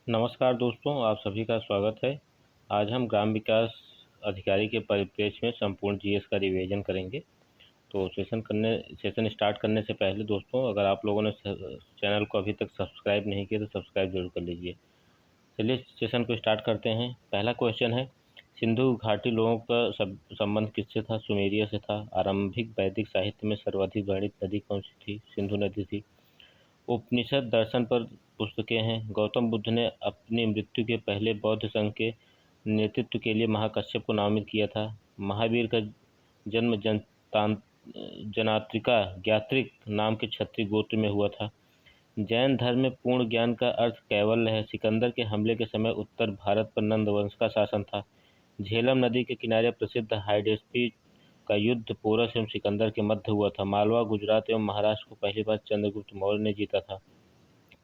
नमस्कार दोस्तों, आप सभी का स्वागत है। आज हम ग्राम विकास अधिकारी के परिप्रेक्ष्य में संपूर्ण जीएस का रिवीजन करेंगे। तो सेशन स्टार्ट करने से पहले दोस्तों, अगर आप लोगों ने चैनल को अभी तक सब्सक्राइब नहीं किया तो सब्सक्राइब जरूर कर लीजिए। चलिए सेशन को स्टार्ट करते हैं। पहला क्वेश्चन है, सिंधु घाटी लोगों का संबंध किससे था? सुमेरिया से था। आरंभिक वैदिक साहित्य में सर्वाधिक वर्णित नदी कौन सी थी? सिंधु नदी थी। उपनिषद दर्शन पर पुस्तकें हैं। गौतम बुद्ध ने अपनी मृत्यु के पहले बौद्ध संघ के नेतृत्व के लिए महाकश्यप को नामित किया था। महावीर का जन्म जनात्रिका ज्ञात्रिक नाम के क्षत्रिय गोत्र में हुआ था। जैन धर्म में पूर्ण ज्ञान का अर्थ कैवल्य है। सिकंदर के हमले के समय उत्तर भारत पर नंद वंश का शासन था। झेलम नदी के किनारे प्रसिद्ध हाइडेस्पी का युद्ध पोरस एवं सिकंदर के मध्य हुआ था। मालवा, गुजरात एवं महाराष्ट्र को पहली बार चंद्रगुप्त मौर्य ने जीता था।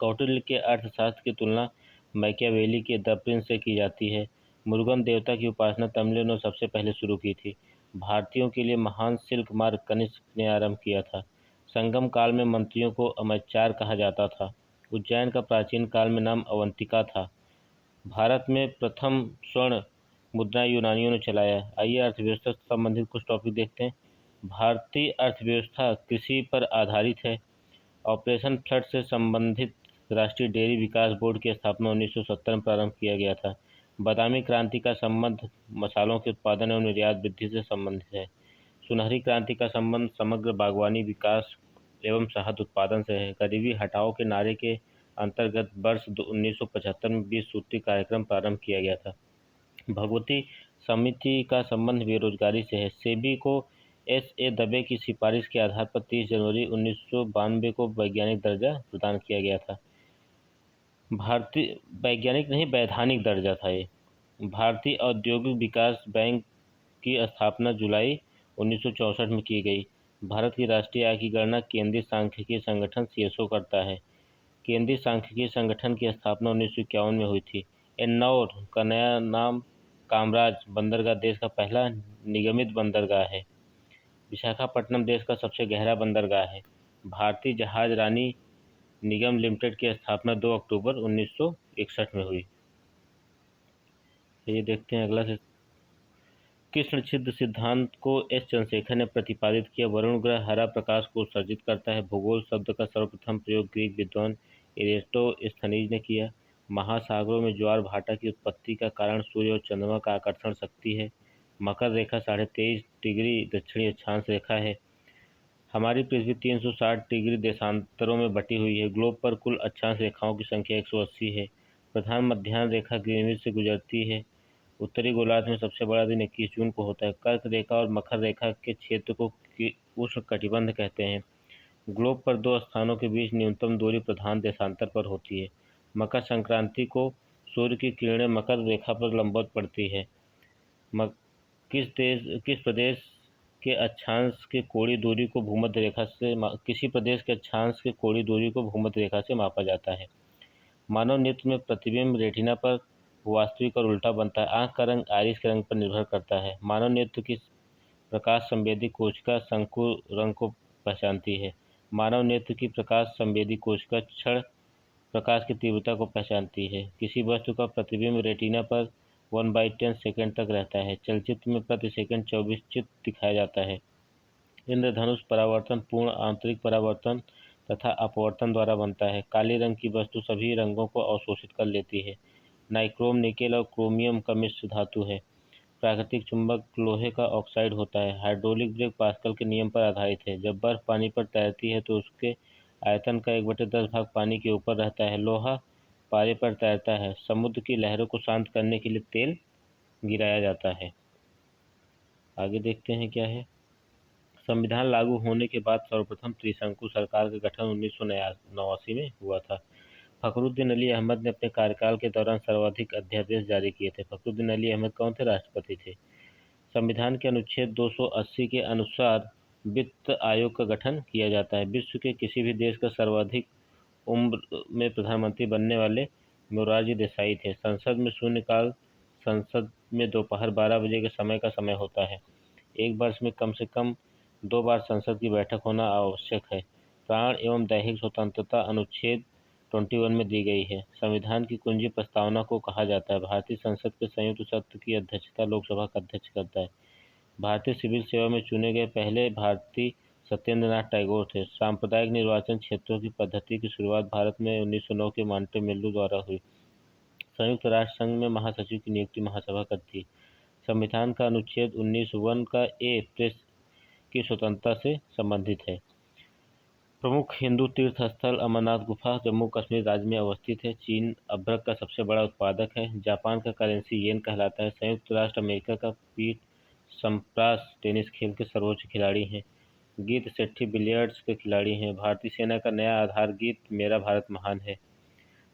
कौटिल्य के अर्थशास्त्र की तुलना मैकियावेली के द प्रिंस से की जाती है। मुरुगन देवता की उपासना तमिलों ने सबसे पहले शुरू की थी। भारतीयों के लिए महान सिल्क मार्ग कनिष्क ने आरंभ किया था। संगम काल में मंत्रियों को अमैचार कहा जाता था। उज्जैन का प्राचीन काल में नाम अवंतिका था। भारत में प्रथम स्वर्ण मुद्रा यूनानियों ने चलाया। आइए अर्थव्यवस्था से संबंधित कुछ टॉपिक देखते हैं। भारतीय अर्थव्यवस्था कृषि पर आधारित है। ऑपरेशन फ्लड से संबंधित राष्ट्रीय डेयरी विकास बोर्ड की स्थापना 1970 में प्रारंभ किया गया था। बादामी क्रांति का संबंध मसालों के उत्पादन एवं निर्यात वृद्धि से संबंधित है। सुनहरी क्रांति का संबंध समग्र बागवानी विकास एवं शहद उत्पादन से है। गरीबी हटाओ के नारे के अंतर्गत वर्ष 1975 में 20 सूत्री कार्यक्रम प्रारंभ किया गया था। भगवती समिति का संबंध बेरोजगारी से है। सेबी को एस.ए. दबे की सिफारिश के आधार पर 30 जनवरी 1992 को वैज्ञानिक दर्जा प्रदान किया गया था। भारतीय वैज्ञानिक नहीं, वैधानिक दर्जा था ये। भारतीय औद्योगिक विकास बैंक की स्थापना जुलाई 1964 में की गई। भारत की राष्ट्रीय आय की गणना केंद्रीय सांख्यिकी संगठन सीएसओ करता है। केंद्रीय सांख्यिकी संगठन की स्थापना 1951 में हुई थी। एन्नौर का नया नाम कामराज बंदरगाह देश का पहला निगमित बंदरगाह है। विशाखापट्टनम देश का सबसे गहरा बंदरगाह है। भारतीय जहाज रानी निगम लिमिटेड की स्थापना 2 अक्टूबर 1961 में हुई। ये देखते हैं अगला से। कृष्ण छिद्र सिद्धांत को एस चंद्रशेखर ने प्रतिपादित किया। वरुण ग्रह हरा प्रकाश को उत्सर्जित करता है। भूगोल शब्द का सर्वप्रथम प्रयोग ग्रीक विद्वान एरिस्टोस्थनीज ने किया। महासागरों में ज्वार भाटा की उत्पत्ति का कारण सूर्य और चंद्रमा का आकर्षण शक्ति है। मकर रेखा 23.5 डिग्री दक्षिणी अक्षांश रेखा है। हमारी पृथ्वी 360 डिग्री देशांतरों में बटी हुई है। ग्लोब पर कुल अक्षांश रेखाओं की संख्या 180 है। प्रधान मध्याह्न रेखा ग्रीनविच से गुजरती है। उत्तरी गोलार्ध में सबसे बड़ा दिन 21 जून को होता है। कर्क रेखा और मकर रेखा के क्षेत्र को उष्ण कटिबंध कहते हैं। ग्लोब पर दो स्थानों के बीच न्यूनतम दूरी प्रधान देशांतर पर होती है। मकर संक्रांति को सूर्य की किरणें मकर रेखा पर लंबवत पड़ती है। किस प्रदेश के अक्षांश के कोणीय दूरी को भूमध्य रेखा से किसी प्रदेश के अक्षांश के कोणीय दूरी को भूमध्य रेखा से मापा जाता है। मानव नेत्र में प्रतिबिंब रेटिना पर वास्तविक और उल्टा बनता है। आंख का रंग आइरिस के रंग पर निर्भर करता है। मानव नेत्र की प्रकाश संवेदी कोशिका शंकु रंग को पहचानती है। मानव नेत्र की प्रकाश संवेदी कोशिका क्षण प्रकाश की तीव्रता को पहचानती है। किसी वस्तु का प्रतिबिंब रेटिना पर 1/10 सेकंड तक रहता है। चलचित्र में प्रति सेकंड 24 चित्र दिखाया जाता है। इंद्रधनुष परावर्तन पूर्ण आंतरिक परावर्तन तथा अपवर्तन द्वारा बनता है। काले रंग की वस्तु सभी रंगों को अवशोषित कर लेती है। नाइक्रोम निकेल और क्रोमियम का मिश्र धातु है। प्राकृतिक चुंबक लोहे का ऑक्साइड होता है। हाइड्रोलिक ब्रेक पास्कल के नियम पर आधारित है। जब बर्फ पानी पर तैरती है तो उसके आयतन का 1/10 भाग पानी के ऊपर रहता है। लोहा पारे पर तैरता है। समुद्र की लहरों को शांत करने के लिए तेल गिराया जाता है। आगे देखते हैं क्या है। संविधान लागू होने के बाद सर्वप्रथम त्रिशंकु सरकार का गठन 1989 में हुआ था। फखरुद्दीन अली अहमद ने अपने कार्यकाल के दौरान सर्वाधिक अध्यादेश जारी किए थे। फखरुद्दीन अली अहमद कौन थे? राष्ट्रपति थे। संविधान के अनुच्छेद 280 के अनुसार वित्त आयोग का गठन किया जाता है। विश्व के किसी भी देश का सर्वाधिक उम्र में प्रधानमंत्री बनने वाले मोरारजी देसाई थे। संसद में शून्यकाल संसद में दोपहर 12 बजे के समय का समय होता है। एक वर्ष में कम से कम 2 बार संसद की बैठक होना आवश्यक है। प्राण एवं दैहिक स्वतंत्रता अनुच्छेद 21 में दी गई है। संविधान की कुंजी प्रस्तावना को कहा जाता है। भारतीय संसद के संयुक्त सत्र की अध्यक्षता लोकसभा का अध्यक्ष करता है। भारतीय सिविल सेवा में चुने गए पहले भारतीय सत्येंद्र नाथ टैगोर थे। सांप्रदायिक निर्वाचन क्षेत्रों की पद्धति की शुरुआत भारत में 1909 के मॉन्टेमिल्लो द्वारा हुई। संयुक्त राष्ट्र संघ में महासचिव की नियुक्ति महासभा करती है। संविधान का अनुच्छेद 19(1) का ए प्रेस की स्वतंत्रता से संबंधित है। प्रमुख हिंदू तीर्थ स्थल अमरनाथ गुफा जम्मू कश्मीर राज्य में अवस्थित है। चीन अभ्रक का सबसे बड़ा उत्पादक है। जापान का करेंसी येन कहलाता है। संयुक्त राष्ट्र अमेरिका का पीट सम्प्रास टेनिस खेल के सर्वोच्च खिलाड़ी हैं। गीत सेट्टी बिलियर्ड्स के खिलाड़ी हैं। भारतीय सेना का नया आधार गीत मेरा भारत महान है।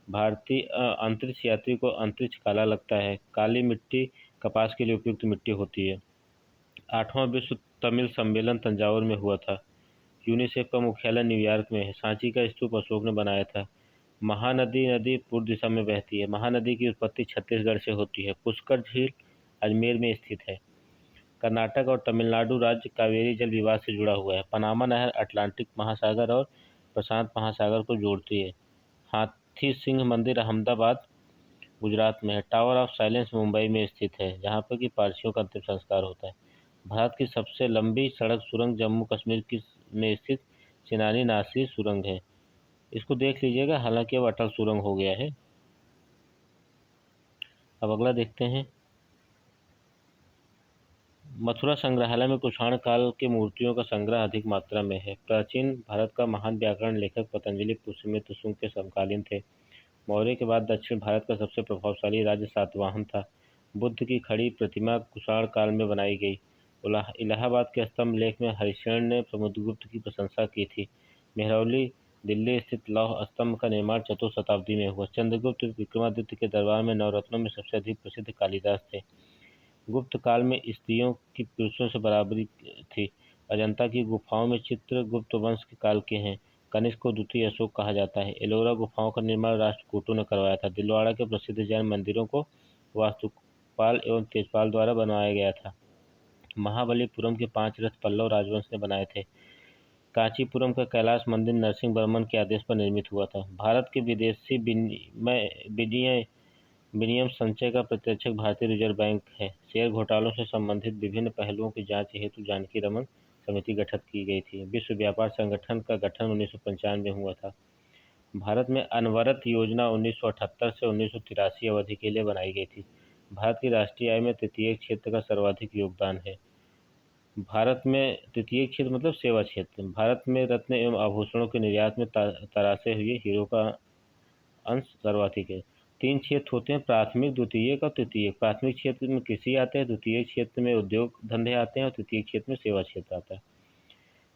भारतीय अंतरिक्ष यात्री को अंतरिक्ष काला लगता है। काली मिट्टी कपास के लिए उपयुक्त मिट्टी होती है। 8वां विश्व तमिल सम्मेलन तंजावुर में हुआ था। यूनिसेफ का मुख्यालय न्यूयॉर्क में है। सांची का स्तूप अशोक ने बनाया था। महानदी नदी पूर्व दिशा में बहती है। महानदी की उत्पत्ति छत्तीसगढ़ से होती है। पुष्कर झील अजमेर में स्थित है। कर्नाटक और तमिलनाडु राज्य कावेरी जल विवाद से जुड़ा हुआ है। पनामा नहर अटलांटिक महासागर और प्रशांत महासागर को जोड़ती है। हाथी सिंह मंदिर अहमदाबाद गुजरात में है। टावर ऑफ साइलेंस मुंबई में स्थित है, जहाँ पर कि पारसियों का अंतिम संस्कार होता है। भारत की सबसे लंबी सड़क सुरंग जम्मू कश्मीर की में स्थित चिनानी नासरी सुरंग है। इसको देख लीजिएगा, हालांकि अब अटल सुरंग हो गया है। अब अगला देखते हैं। मथुरा संग्रहालय में कुषाण काल के मूर्तियों का संग्रह अधिक मात्रा में है। प्राचीन भारत का महान व्याकरण लेखक पतंजलि पुष्यमित्र शुंग के समकालीन थे। मौर्य के बाद दक्षिण भारत का सबसे प्रभावशाली राज्य सातवाहन था। बुद्ध की खड़ी प्रतिमा कुषाण काल में बनाई गई। इलाहाबाद के स्तंभ लेख में हरिशरण ने समुद्रगुप्त की प्रशंसा की थी। मेहरौली दिल्ली स्थित लौह स्तंभ का निर्माण चतुर्थ शताब्दी में हुआ। चंद्रगुप्त विक्रमादित्य के दरबार में नवरत्नों में सबसे अधिक प्रसिद्ध कालिदास थे। गुप्त काल में स्त्रियों की पुरुषों से बराबरी थी। अजंता की गुफाओं में चित्र गुप्त वंश के काल के हैं। कनिष्क को द्वितीय अशोक कहा जाता है। एलोरा गुफाओं का निर्माण राष्ट्रकूटों ने करवाया था। दिलवाड़ा के प्रसिद्ध जैन मंदिरों को वास्तुपाल एवं तेजपाल द्वारा बनवाया गया था। महाबलीपुरम के 5 रथ पल्लव राजवंश ने बनाए थे। कांचीपुरम का कैलाश मंदिर नरसिंह वर्मन के आदेश पर निर्मित हुआ था। भारत के विदेशी विनिमय संचय का प्रत्यक्षक भारतीय रिजर्व बैंक है। शेयर घोटालों से संबंधित विभिन्न पहलुओं की जांच हेतु जानकी रमन समिति गठित की गई थी। विश्व व्यापार संगठन का गठन 1995 में हुआ था। भारत में अनवरत योजना 1978 से 1983 अवधि के लिए बनाई गई थी। भारत की राष्ट्रीय आय में तृतीय क्षेत्र का सर्वाधिक योगदान है। भारत में तृतीय क्षेत्र मतलब सेवा क्षेत्र। भारत में रत्न एवं आभूषणों के निर्यात में तरासे हुए हीरो का अंश सर्वाधिक है। 3 क्षेत्र होते हैं, प्राथमिक, द्वितीयक और तृतीयक। प्राथमिक क्षेत्र में कृषि आते हैं, द्वितीय क्षेत्र में उद्योग धंधे आते हैं और तृतीय क्षेत्र में सेवा क्षेत्र आता है।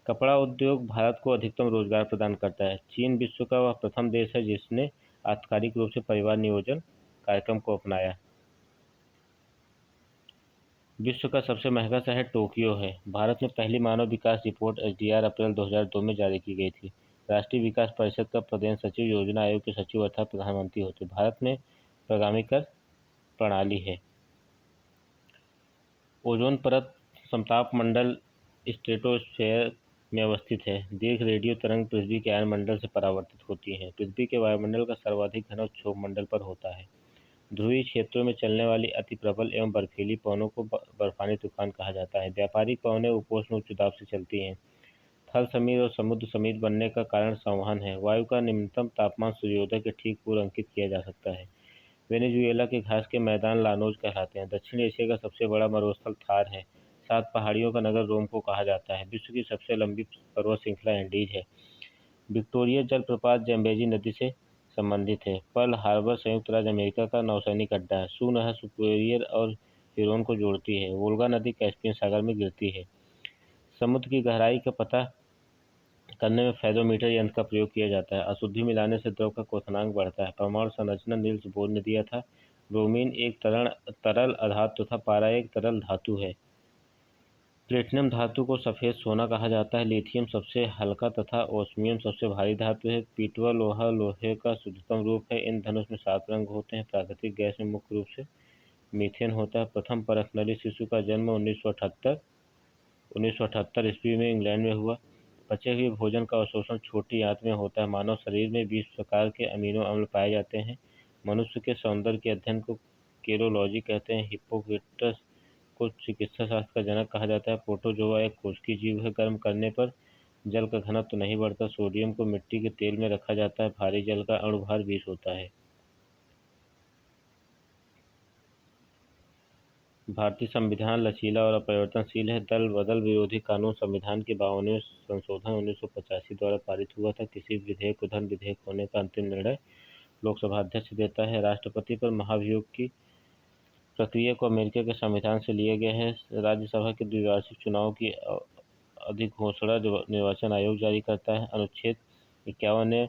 कपड़ा उद्योग भारत को अधिकतम रोजगार प्रदान करता है। चीन विश्व का वह प्रथम देश है जिसने आधिकारिक रूप से परिवार नियोजन कार्यक्रम को अपनाया। विश्व का सबसे महंगा शहर टोक्यो है। भारत में पहली मानव विकास रिपोर्ट एसडीआर अप्रैल 2002 में जारी की गई थी। राष्ट्रीय विकास परिषद का प्रधान सचिव योजना आयोग के सचिव अर्थात प्रधानमंत्री होते। भारत में प्रगामी कर प्रणाली है। ओजोन परत समताप मंडल स्ट्रेटोस्फेयर में अवस्थित है। दीर्घ रेडियो तरंग पृथ्वी के आयनमंडल से परावर्तित होती हैं। पृथ्वी के वायुमंडल का सर्वाधिक घनत्व क्षोभ मंडल पर होता है। ध्रुवीय क्षेत्रों में चलने वाली अति प्रबल एवं बर्फीली पवनों को बर्फानी तूफान कहा जाता है। व्यापारिक पवनें उपोष्ण उच्च दाब से चलती हैं। थल समीर और समुद्र समीर बनने का कारण संवहन है। वायु का निम्नतम तापमान सूर्योदय के ठीक पूर्व अंकित किया जा सकता है। वेनेजुएला के घास के मैदान लानोज कहलाते हैं। दक्षिण एशिया का सबसे बड़ा मरुस्थल थार है। 7 पहाड़ियों का नगर रोम को कहा जाता है। विश्व की सबसे लंबी पर्वत श्रृंखला एंडीज है। विक्टोरिया जलप्रपात जैम्बेजी नदी से संबंधित है। पर्ल हार्बर संयुक्त राज्य अमेरिका का नौसैनिक अड्डा है। सू नहर सुपिरियर और ह्यूरोन को जोड़ती है। वोल्गा नदी कैस्पियन सागर में गिरती है। समुद्र की गहराई का पता करने में फेरोमीटर यंत्र का प्रयोग किया जाता है। अशुद्धि मिलाने से द्रव का क्वथनांक बढ़ता है। परमाणु संरचना नील्स बोर ने दिया था। ब्रोमीन एक तरल अधातु तथा पारा एक तरल धातु है। प्लेटिनम धातु को सफेद सोना कहा जाता है। लिथियम सबसे हल्का तथा ओस्मियम सबसे भारी धातु है। पीटवा लोहा लोहे का शुद्धतम रूप है। इंद्रधनुष में 7 रंग होते हैं। प्राकृतिक गैस में मुख्य रूप से मीथेन होता है। प्रथम परखनली शिशु का जन्म 1978 ईस्वी में इंग्लैंड में हुआ। बचे हुए भोजन का अवशोषण छोटी आंत में होता है। मानव शरीर में 20 प्रकार के अमीनो अम्ल पाए जाते हैं। मनुष्य के सौंदर्य के अध्ययन को केरोलॉजी कहते हैं। हिप्पोक्रेटस को चिकित्सा शास्त्र का जनक कहा जाता है। प्रोटोजोआ एक कोशिकीय जीव है। गर्म करने पर जल का घनत्व तो नहीं बढ़ता। सोडियम को मिट्टी के तेल में रखा जाता है। भारी जल का अणुभार 20 होता है। भारतीय संविधान लचीला और अपरिवर्तनशील है। दल बदल विरोधी कानून संविधान के 52वें संशोधन 1985 द्वारा पारित हुआ था। किसी भी विधेयक को धन विधेयक होने का अंतिम निर्णय लोकसभा अध्यक्ष देता है। राष्ट्रपति पर महाभियोग की प्रक्रिया को अमेरिका के संविधान से लिए गए हैं। राज्यसभा के द्विवार्षिक चुनाव की अधिघोषणा निर्वाचन आयोग जारी करता है। अनुच्छेद 51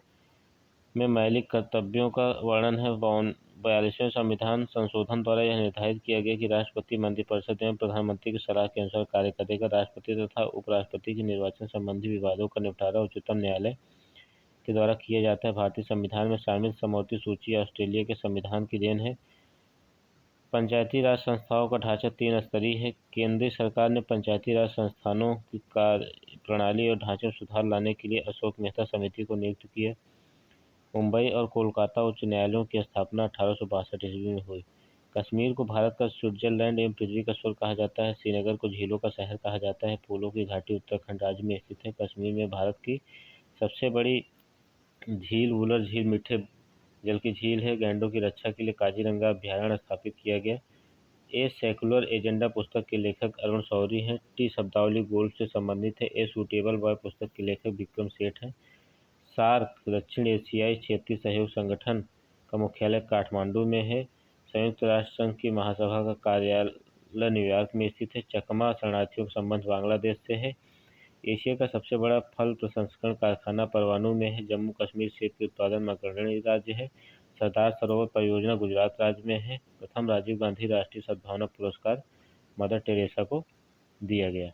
में मौलिक कर्तव्यों का वर्णन है। 42वें संविधान संशोधन द्वारा यह निर्धारित किया गया कि राष्ट्रपति मंत्रिपरिषद एवं प्रधानमंत्री की सलाह के अनुसार कार्य करेगा। राष्ट्रपति तथा उपराष्ट्रपति के निर्वाचन संबंधी विवादों का निपटारा उच्चतम न्यायालय के द्वारा किया जाता है। भारतीय संविधान में शामिल समवर्ती सूची ऑस्ट्रेलिया के संविधान की देन है। पंचायती राज संस्थाओं का ढांचा 3 स्तरीय है। केंद्रीय सरकार ने पंचायती राज संस्थानों की कार्य प्रणाली और ढांचे में सुधार लाने के लिए अशोक मेहता समिति को नियुक्त किया। मुंबई और कोलकाता उच्च न्यायालयों की स्थापना 1862 ईस्वी में हुई। कश्मीर को भारत का स्विट्जरलैंड एवं पृथ्वी का स्वर्ग कहा जाता है। श्रीनगर को झीलों का शहर कहा जाता है। फूलों की घाटी उत्तराखंड राज्य में स्थित है। कश्मीर में भारत की सबसे बड़ी झील वुलर झील मीठे जल की झील है। गैंडों की रक्षा के लिए काजीरंगा अभयारण्य स्थापित किया गया। ए सेकुलर एजेंडा पुस्तक के लेखक अरुण शौरी हैं। टी शब्दावली गोल्ड से संबंधित है। ए सूटेबल बॉय पुस्तक के लेखक विक्रम सेठ हैं। सार्क दक्षिण एशियाई क्षेत्रीय सहयोग संगठन का मुख्यालय काठमांडू में है। संयुक्त राष्ट्र संघ की महासभा का कार्यालय न्यूयॉर्क में स्थित है। चकमा शरणार्थियों का संबंध बांग्लादेश से है। एशिया का सबसे बड़ा फल प्रसंस्करण कारखाना परवाणु में है। जम्मू कश्मीर सेब के उत्पादन में अग्रणी राज्य है। सरदार सरोवर परियोजना गुजरात राज्य में है। प्रथम राजीव गांधी राष्ट्रीय सद्भावना पुरस्कार मदर टेरेसा को दिया गया।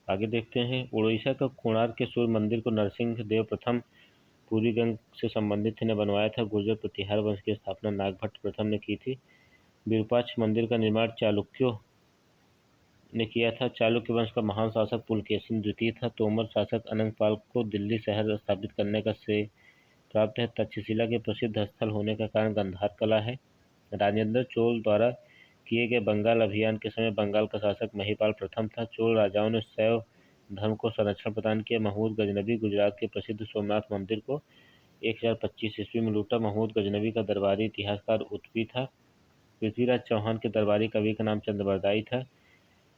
आगे देखते हैं। उड़ीसा का कोणार्क के सूर्य मंदिर को नरसिंह देव प्रथम पूर्वी गंग से संबंधित ने बनवाया था। गुर्जर प्रतिहार वंश की स्थापना नागभट्ट प्रथम ने की थी। विरूपाक्ष मंदिर का निर्माण चालुक्यों ने किया था। चालुक्य वंश का महान शासक पुलकेशिन द्वितीय था। तोमर शासक अनंगपाल को दिल्ली शहर स्थापित करने का श्रेय प्राप्त है। तक्षशिला के प्रसिद्ध स्थल होने का कारण गंधार कला है। राजेंद्र चोल द्वारा किए गए बंगाल अभियान के समय बंगाल का शासक महिपाल प्रथम था। चोल राजाओं ने शैव धर्म को संरक्षण प्रदान किया। महमूद गजनबी गुजरात के प्रसिद्ध सोमनाथ मंदिर को 1025 ईस्वी में लूटा। महमूद गजनबी का दरबारी इतिहासकार उत्पी था। पृथ्वीराज चौहान के दरबारी कवि का नाम चंद्रबरदाई था।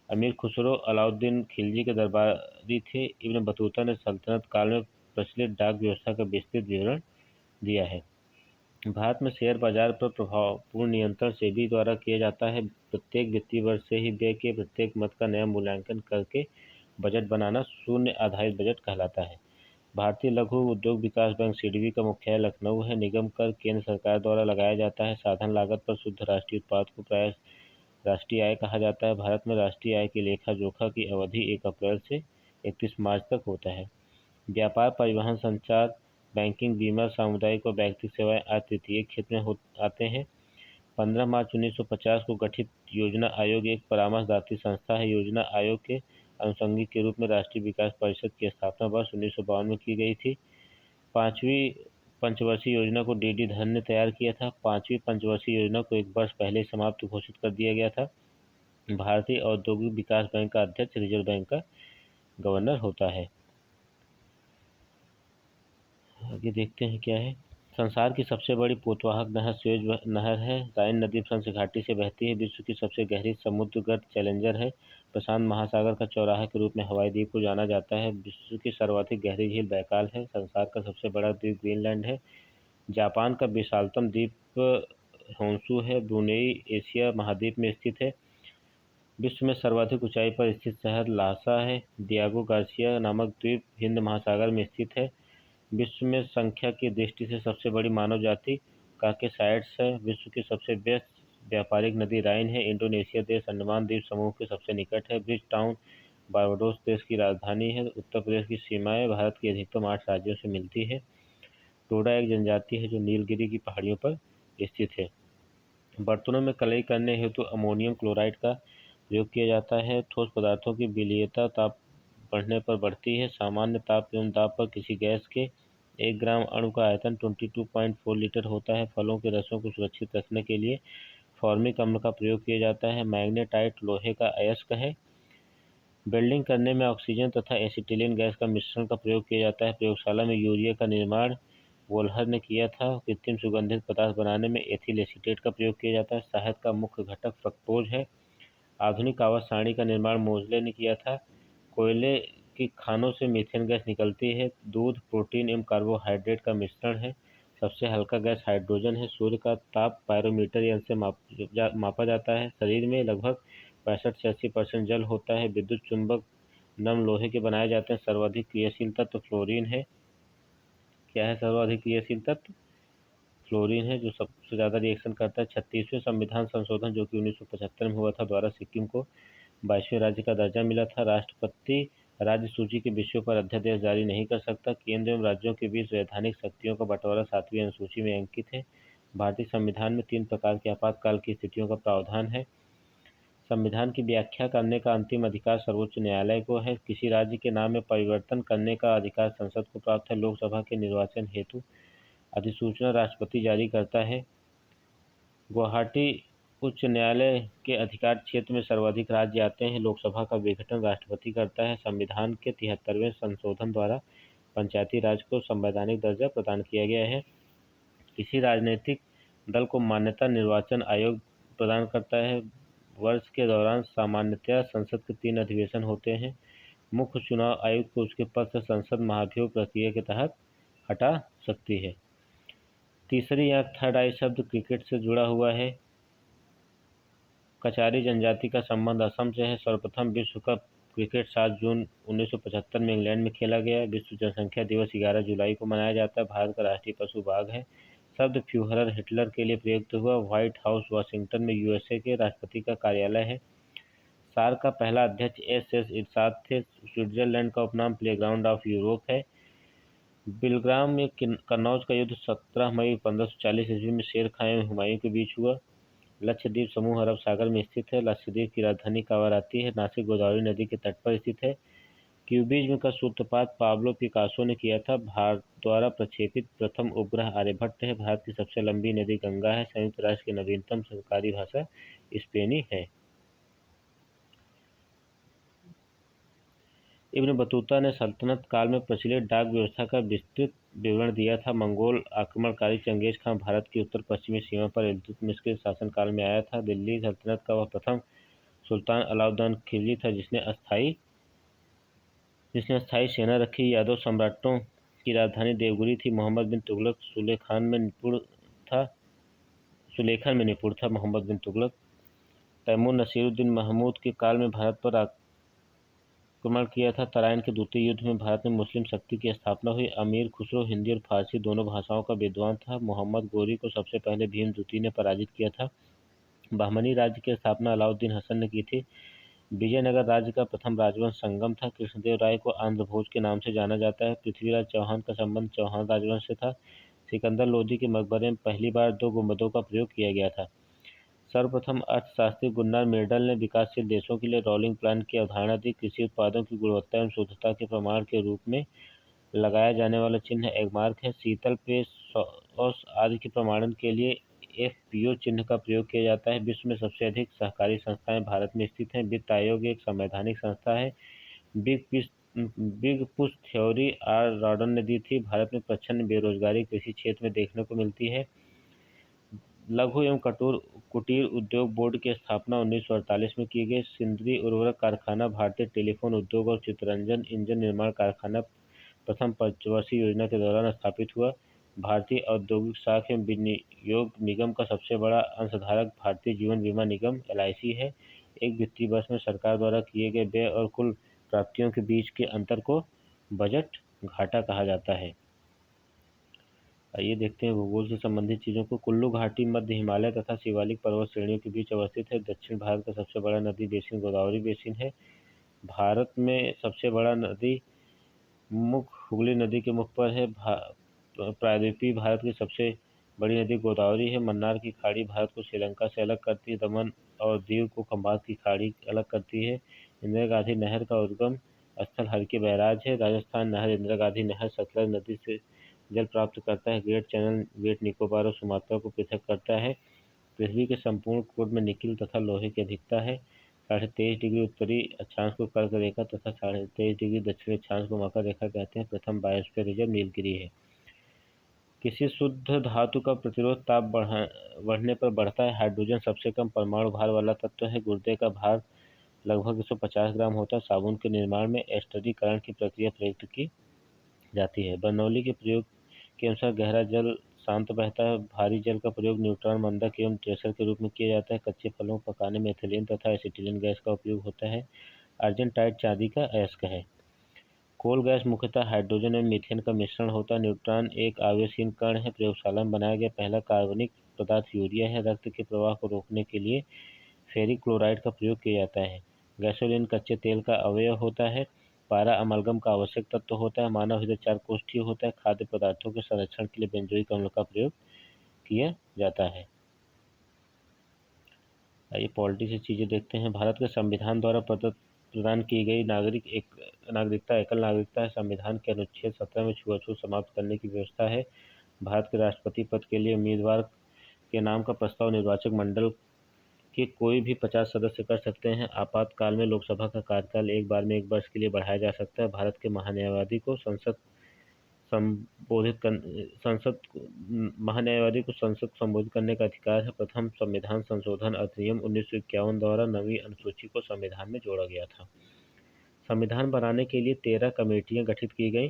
अमीर खुसरो अलाउद्दीन खिलजी के दरबारी थे। इब्न बतूता ने सल्तनत काल में प्रचलित डाक व्यवस्था का विस्तृत विवरण दिया है। भारत में शेयर बाजार पर प्रभावपूर्ण नियंत्रण सेबी द्वारा किया जाता है। प्रत्येक वित्तीय वर्ष से ही व्यय के प्रत्येक मद का नया मूल्यांकन करके बजट बनाना शून्य आधारित बजट कहलाता है। भारतीय लघु उद्योग विकास बैंक सीडीबी का मुख्यालय लखनऊ है। निगम कर केंद्र सरकार द्वारा लगाया जाता है। साधन लागत पर शुद्ध राष्ट्रीय उत्पाद को प्राय राष्ट्रीय आय कहा जाता है। भारत में राष्ट्रीय आय की लेखा जोखा की अवधि 1 अप्रैल से 31 मार्च तक होता है। व्यापार, परिवहन, संचार, बैंकिंग, बीमा, सामुदायिक और व्यक्तिगत सेवाएं आज तृतीय क्षेत्र में आते हैं। 15 मार्च 1950 को गठित योजना आयोग एक परामर्शदात्री संस्था है। योजना आयोग के अनुषंगिक के रूप में राष्ट्रीय विकास परिषद की स्थापना वर्ष 1952 में की गई थी। 5वीं पंचवर्षीय योजना को डी धन ने तैयार किया था। 5वीं पंचवर्षीय योजना को 1 वर्ष पहले समाप्त घोषित कर दिया गया था। भारतीय औद्योगिक विकास बैंक का अध्यक्ष रिजर्व बैंक का गवर्नर होता है। आगे देखते हैं क्या है। संसार की सबसे बड़ी पोतवाहक नहर स्वेज नहर है। राइन नदी फ्रांस घाटी से बहती है। विश्व की सबसे गहरी समुद्रगत चैलेंजर है। प्रशांत महासागर का चौराहा के रूप में हवाई द्वीप को जाना जाता है। विश्व की सर्वाधिक गहरी झील बैकाल है। संसार का सबसे बड़ा द्वीप ग्रीनलैंड है। जापान का विशालतम द्वीप होन्शु है। ब्रुनेई एशिया महाद्वीप में स्थित है। विश्व में सर्वाधिक ऊंचाई पर स्थित शहर लासा है। डियागो गार्सिया नामक द्वीप हिंद महासागर में स्थित है। विश्व में संख्या की दृष्टि से सबसे बड़ी मानव जाति काकेसाइड्स है। विश्व की सबसे व्यस्त व्यापारिक नदी राइन है। इंडोनेशिया देश अंडमान द्वीप समूह के सबसे निकट है। ब्रिज टाउन बारबाडोस देश की राजधानी है। उत्तर प्रदेश की सीमाएं भारत के अधिकतम 8 राज्यों से मिलती है। टोडा एक जनजाति है जो नीलगिरी की पहाड़ियों पर स्थित है। बर्तनों में कलई करने हेतु अमोनियम क्लोराइड का प्रयोग किया जाता है। ठोस पदार्थों की विलीयता ताप बढ़ने पर बढ़ती है। सामान्य ताप एवं दाब पर किसी गैस के 1 ग्राम अणु का आयतन 22.4 लीटर होता है। फलों के रसों को सुरक्षित रखने के लिए फॉर्मिक अम्ल का प्रयोग किया जाता है। मैग्नेटाइट लोहे का अयस्क है। वेल्डिंग करने में ऑक्सीजन तथा एसिटिलीन गैस का मिश्रण का प्रयोग किया जाता है। प्रयोगशाला में यूरिया का निर्माण वोल्हर ने किया था। कृत्रिम सुगंधित पदार्थ बनाने में एथिल एसीटेट का प्रयोग किया जाता है। शहद का मुख्य घटक फ्रक्टोज है। आधुनिक आवास सारणी का निर्माण मोजले ने किया था। कोयले की खानों से मीथेन गैस निकलती है। दूध प्रोटीन एवं कार्बोहाइड्रेट का मिश्रण है। सबसे हल्का गैस हाइड्रोजन है। सूर्य का ताप पायरोमीटर यंत्र से मापा जाता है। शरीर में लगभग 65 से 80% जल होता है। विद्युत चुंबक नम लोहे के बनाए जाते हैं। सर्वाधिक क्रियाशील तत्व फ्लोरीन है। क्या है सर्वाधिक क्रियाशील तत्व? फ्लोरीन है, जो सबसे ज़्यादा रिएक्शन करता है। 36वें संविधान संशोधन जो कि 1975 में हुआ था द्वारा सिक्किम को 22वें राज्य का दर्जा मिला था। राष्ट्रपति राज्य सूची के विषयों पर अध्यादेश जारी नहीं कर सकता। केंद्र एवं राज्यों के बीच वैधानिक शक्तियों का बंटवारा 7वीं अनुसूची में अंकित है। भारतीय संविधान में 3 प्रकार की आपातकाल की स्थितियों का प्रावधान है। संविधान की व्याख्या करने का अंतिम अधिकार सर्वोच्च न्यायालय को है। किसी राज्य के नाम में परिवर्तन करने का अधिकार संसद को प्राप्त है। लोकसभा के निर्वाचन हेतु अधिसूचना राष्ट्रपति जारी करता है। गुवाहाटी उच्च न्यायालय के अधिकार क्षेत्र में सर्वाधिक राज्य आते हैं। लोकसभा का विघटन राष्ट्रपति करता है। संविधान के 73वें संशोधन द्वारा पंचायती राज को संवैधानिक दर्जा प्रदान किया गया है। किसी राजनीतिक दल को मान्यता निर्वाचन आयोग प्रदान करता है। वर्ष के दौरान सामान्यतया संसद के 3 अधिवेशन होते हैं। मुख्य चुनाव आयुक्त को उसके पद से संसद महाभियोग प्रक्रिया के तहत हटा सकती है। तीसरी या थर्ड आई शब्द क्रिकेट से जुड़ा हुआ है। कचारी जनजाति का संबंध असम से है। सर्वप्रथम विश्व कप क्रिकेट 7 जून 1975 में इंग्लैंड में खेला गया। विश्व जनसंख्या दिवस 11 जुलाई को मनाया जाता है। भारत का राष्ट्रीय पशु बाघ है। शब्द फ्यूहरर हिटलर के लिए प्रयुक्त हुआ। व्हाइट हाउस वाशिंगटन में यूएसए के राष्ट्रपति का कार्यालय है। सार्क का पहला अध्यक्ष एस इरशाद थे। स्विट्जरलैंड का उपनाम प्लेग्राउंड ऑफ यूरोप है। बिलग्राम में कन्नौज का युद्ध 17 मई 1540 ईस्वी में शेर खां एवं हुमायूं के बीच हुआ। लक्षद्वीप समूह अरब सागर में स्थित है। लक्षद्वीप की राजधानी कावाराती है। नासिक गोदावरी नदी के तट पर स्थित है। क्यूबिज्म का सूत्रपात पाब्लो पिकासो ने किया था। भारत द्वारा प्रक्षेपित प्रथम उपग्रह आर्यभट्ट है। भारत की सबसे लंबी नदी गंगा है। संयुक्त राष्ट्र की नवीनतम सरकारी भाषा स्पेनी है। इब्न बतूता ने सल्तनत काल में प्रचलित डाक व्यवस्था का विस्तृत विवरण दिया था। मंगोल आक्रमणकारी चंगेज खां भारत की उत्तर पश्चिमी सीमा पर इल्तुतमिश के शासनकाल में आया था। दिल्ली सल्तनत का वह प्रथम सुल्तान अलाउद्दीन खिलजी था जिसने अस्थायी सेना रखी। यादव सम्राटों की राजधानी देवगिरी थी। मोहम्मद बिन तुगलक सुलेखान में निपुण था। मोहम्मद बिन तुगलक तैमूर नसीरुद्दीन महमूद के काल में भारत पर आक्रमण किया था। तराइन के द्वितीय युद्ध में भारत में मुस्लिम शक्ति की स्थापना हुई। अमीर खुसरो हिंदी और फारसी दोनों भाषाओं का विद्वान था। मोहम्मद गोरी को सबसे पहले भीम द्वितीय ने पराजित किया था। बहमनी राज्य की स्थापना अलाउद्दीन हसन ने की थी। विजयनगर राज्य का प्रथम राजवंश संगम था। कृष्णदेव राय को आंध्र भोज के नाम से जाना जाता है। पृथ्वीराज चौहान का संबंध चौहान राजवंश से था। सिकंदर लोदी के मकबरे में पहली बार 2 गुंबदों का प्रयोग किया गया था। सर्वप्रथम अर्थशास्त्री गुन्नार मिर्डल ने विकासशील देशों के लिए रोलिंग प्लान की अवधारणा दी। कृषि उत्पादों की गुणवत्ता एवं शुद्धता के प्रमाण के रूप में लगाया जाने वाला चिन्ह एगमार्क है। शीतल पेय सॉस आदि के प्रमाणन के लिए एफपीओ चिन्ह का प्रयोग किया जाता है। विश्व में सबसे अधिक सहकारी संस्थाएं भारत में स्थित हैं। वित्त आयोग एक संवैधानिक संस्था है। Big push theory R Rodan ने दी थी। भारत में प्रच्छन्न बेरोजगारी कृषि क्षेत्र में देखने को मिलती है। लघु एवं कुटीर उद्योग बोर्ड की स्थापना 1948 में की गई। सिंदरी उर्वरक कारखाना, भारतीय टेलीफोन उद्योग और चित्तरंजन इंजन निर्माण कारखाना प्रथम पंचवर्षीय योजना के दौरान स्थापित हुआ। भारतीय औद्योगिक साख एवं विनियोग निगम का सबसे बड़ा अंशधारक भारतीय जीवन बीमा निगम एलआईसी है। एक वित्तीय वर्ष में सरकार द्वारा किए गए व्यय और कुल प्राप्तियों के बीच के अंतर को बजट घाटा कहा जाता है। आइए देखते हैं भूगोल से संबंधित चीज़ों को। कुल्लू घाटी मध्य हिमालय तथा शिवालिक पर्वत श्रेणियों के बीच अवस्थित है। दक्षिण भारत का सबसे बड़ा नदी बेसिन गोदावरी बेसिन है। भारत में सबसे बड़ा नदी मुख हुगली नदी के मुख पर है। प्रायद्वीपीय भारत की सबसे बड़ी नदी गोदावरी है। मन्नार की खाड़ी भारत को श्रीलंका से अलग करती है। दमन और दीव को खंबात की खाड़ी अलग करती है। इंदिरा गांधी नहर का उद्गम स्थल हरकी बैराज है। राजस्थान नहर इंदिरा गांधी नहर सतलज नदी से जल प्राप्त करता है। ग्रेट चैनल ग्रेट निकोबार और सुमात्रा को पृथक करता है। पृथ्वी के संपूर्ण कोर में निकिल तथा लोहे की अधिकता है। 23.5 डिग्री उत्तरी अक्षांश को कर्क रेखा तथा 23.5 डिग्री दक्षिणी अक्षांश को मकर रेखा कहते हैं। प्रथम बायोस्फीयर रिजर्व नीलगिरी है। किसी शुद्ध धातु का प्रतिरोध ताप बढ़ने पर बढ़ता है। हाइड्रोजन सबसे कम परमाणु भार वाला तत्व है। गुर्दे का भार लगभग 150 ग्राम होता है। साबुन के निर्माण में एस्टरीकरण की प्रक्रिया प्रयुक्त की जाती है। बर्नौली के प्रयोग के अनुसार गहरा जल शांत बहता है। भारी जल का प्रयोग न्यूट्रॉन मंदक एवं ट्रेसर के रूप में किया जाता है। कच्चे फलों को पकाने में एथिलीन तथा एसिटिलीन गैस का उपयोग होता है। अर्जेंटाइट चांदी का अयस्क है। कोल गैस मुख्यतः हाइड्रोजन एवं मीथेन का मिश्रण होता है। न्यूट्रॉन एक आवेशहीन कण है। प्रयोगशाला में बनाया गया पहला कार्बनिक पदार्थ यूरिया है। रक्त के प्रवाह को रोकने के लिए फेरिक क्लोराइड का प्रयोग किया जाता है। गैसोलीन कच्चे तेल का अवयव होता है। पारा अमलगम का आवश्यक तत्व होता है। मानव हृदय 4 कोष्ठीय होता है। खाद्य पदार्थों के संरक्षण के लिए बेंजोइक अम्ल का प्रयोग किया जाता है। आइए पॉलिटी से चीज़ें देखते हैं। भारत के संविधान द्वारा प्रदान की गई नागरिकता एकल नागरिकता है। संविधान के अनुच्छेद 17 में छुआछूत समाप्त करने की व्यवस्था है। भारत के राष्ट्रपति पद के लिए उम्मीदवार के नाम का प्रस्ताव निर्वाचक मंडल के कोई भी 50 सदस्य कर सकते हैं। आपातकाल में लोकसभा का कार्यकाल एक बार में 1 वर्ष के लिए बढ़ाया जा सकता है। भारत के महान्यायवादी को संसद संबोधित करने का अधिकार है। प्रथम संविधान संशोधन अधिनियम 1951 द्वारा नवीं अनुसूची को संविधान में जोड़ा गया था। संविधान बनाने के लिए 13 कमेटियां गठित की गई।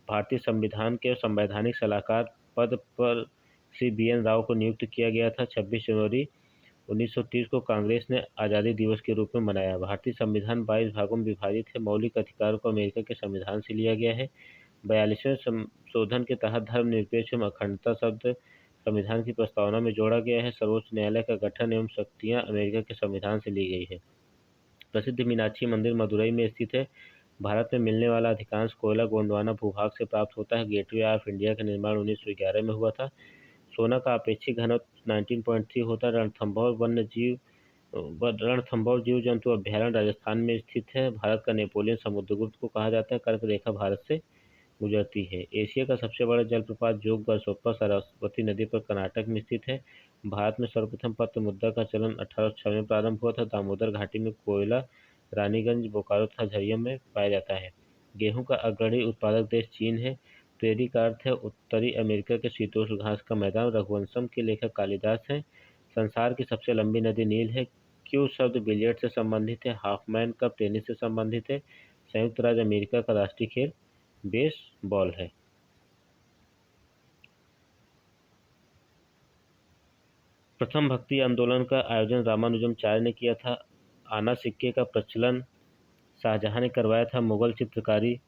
भारतीय संविधान के संवैधानिक सलाहकार पद पर श्री BN राव को नियुक्त किया गया था। 26 जनवरी 1930 को कांग्रेस ने आज़ादी दिवस के रूप में मनाया। भारतीय संविधान 22 भागों में विभाजित है। मौलिक अधिकारों को अमेरिका के संविधान से लिया गया है। 42वें संशोधन के तहत धर्मनिरपेक्ष एवं अखंडता शब्द संविधान की प्रस्तावना में जोड़ा गया है। सर्वोच्च न्यायालय का गठन एवं शक्तियां अमेरिका के संविधान से ली गई है। प्रसिद्ध मीनाक्षी मंदिर मदुरई में स्थित है। भारत में मिलने वाला अधिकांश कोयला गोंडवाना भूभाग से प्राप्त होता है। गेटवे ऑफ इंडिया का निर्माण 1911 में हुआ था। सोना का अपेक्षित घनत्व 19.3 होता है। रणथंभौर जीव जंतु अभ्यारण्य राजस्थान में स्थित है। भारत का नेपोलियन समुद्रगुप्त को कहा जाता है। कर्क रेखा भारत से गुजरती है। एशिया का सबसे बड़ा जलप्रपात जोग बरसोप्पा सरस्वती नदी पर कर्नाटक में स्थित है। भारत में सर्वप्रथम पत्र मुद्रा का चलन 1806 में प्रारंभ हुआ था। दामोदर घाटी में कोयला रानीगंज, बोकारो तथा झरियम में पाया जाता है। गेहूं का अग्रणी उत्पादक देश चीन है। प्रेरी का अर्थ है उत्तरी अमेरिका के शीतोष्ण घास का मैदान। रघुवंशम के लेखक कालिदास हैं। संसार की सबसे लंबी नदी नील है। क्यू शब्द बिलियर्ड से संबंधित है। हाफमैन कप टेनिस से संबंधित है। संयुक्त राज्य अमेरिका का राष्ट्रीय खेल बेसबॉल है। प्रथम भक्ति आंदोलन का आयोजन रामानुजमचार्य ने किया था। आना सिक्के का प्रचलन शाहजहां ने करवाया था। मुगल चित्रकारी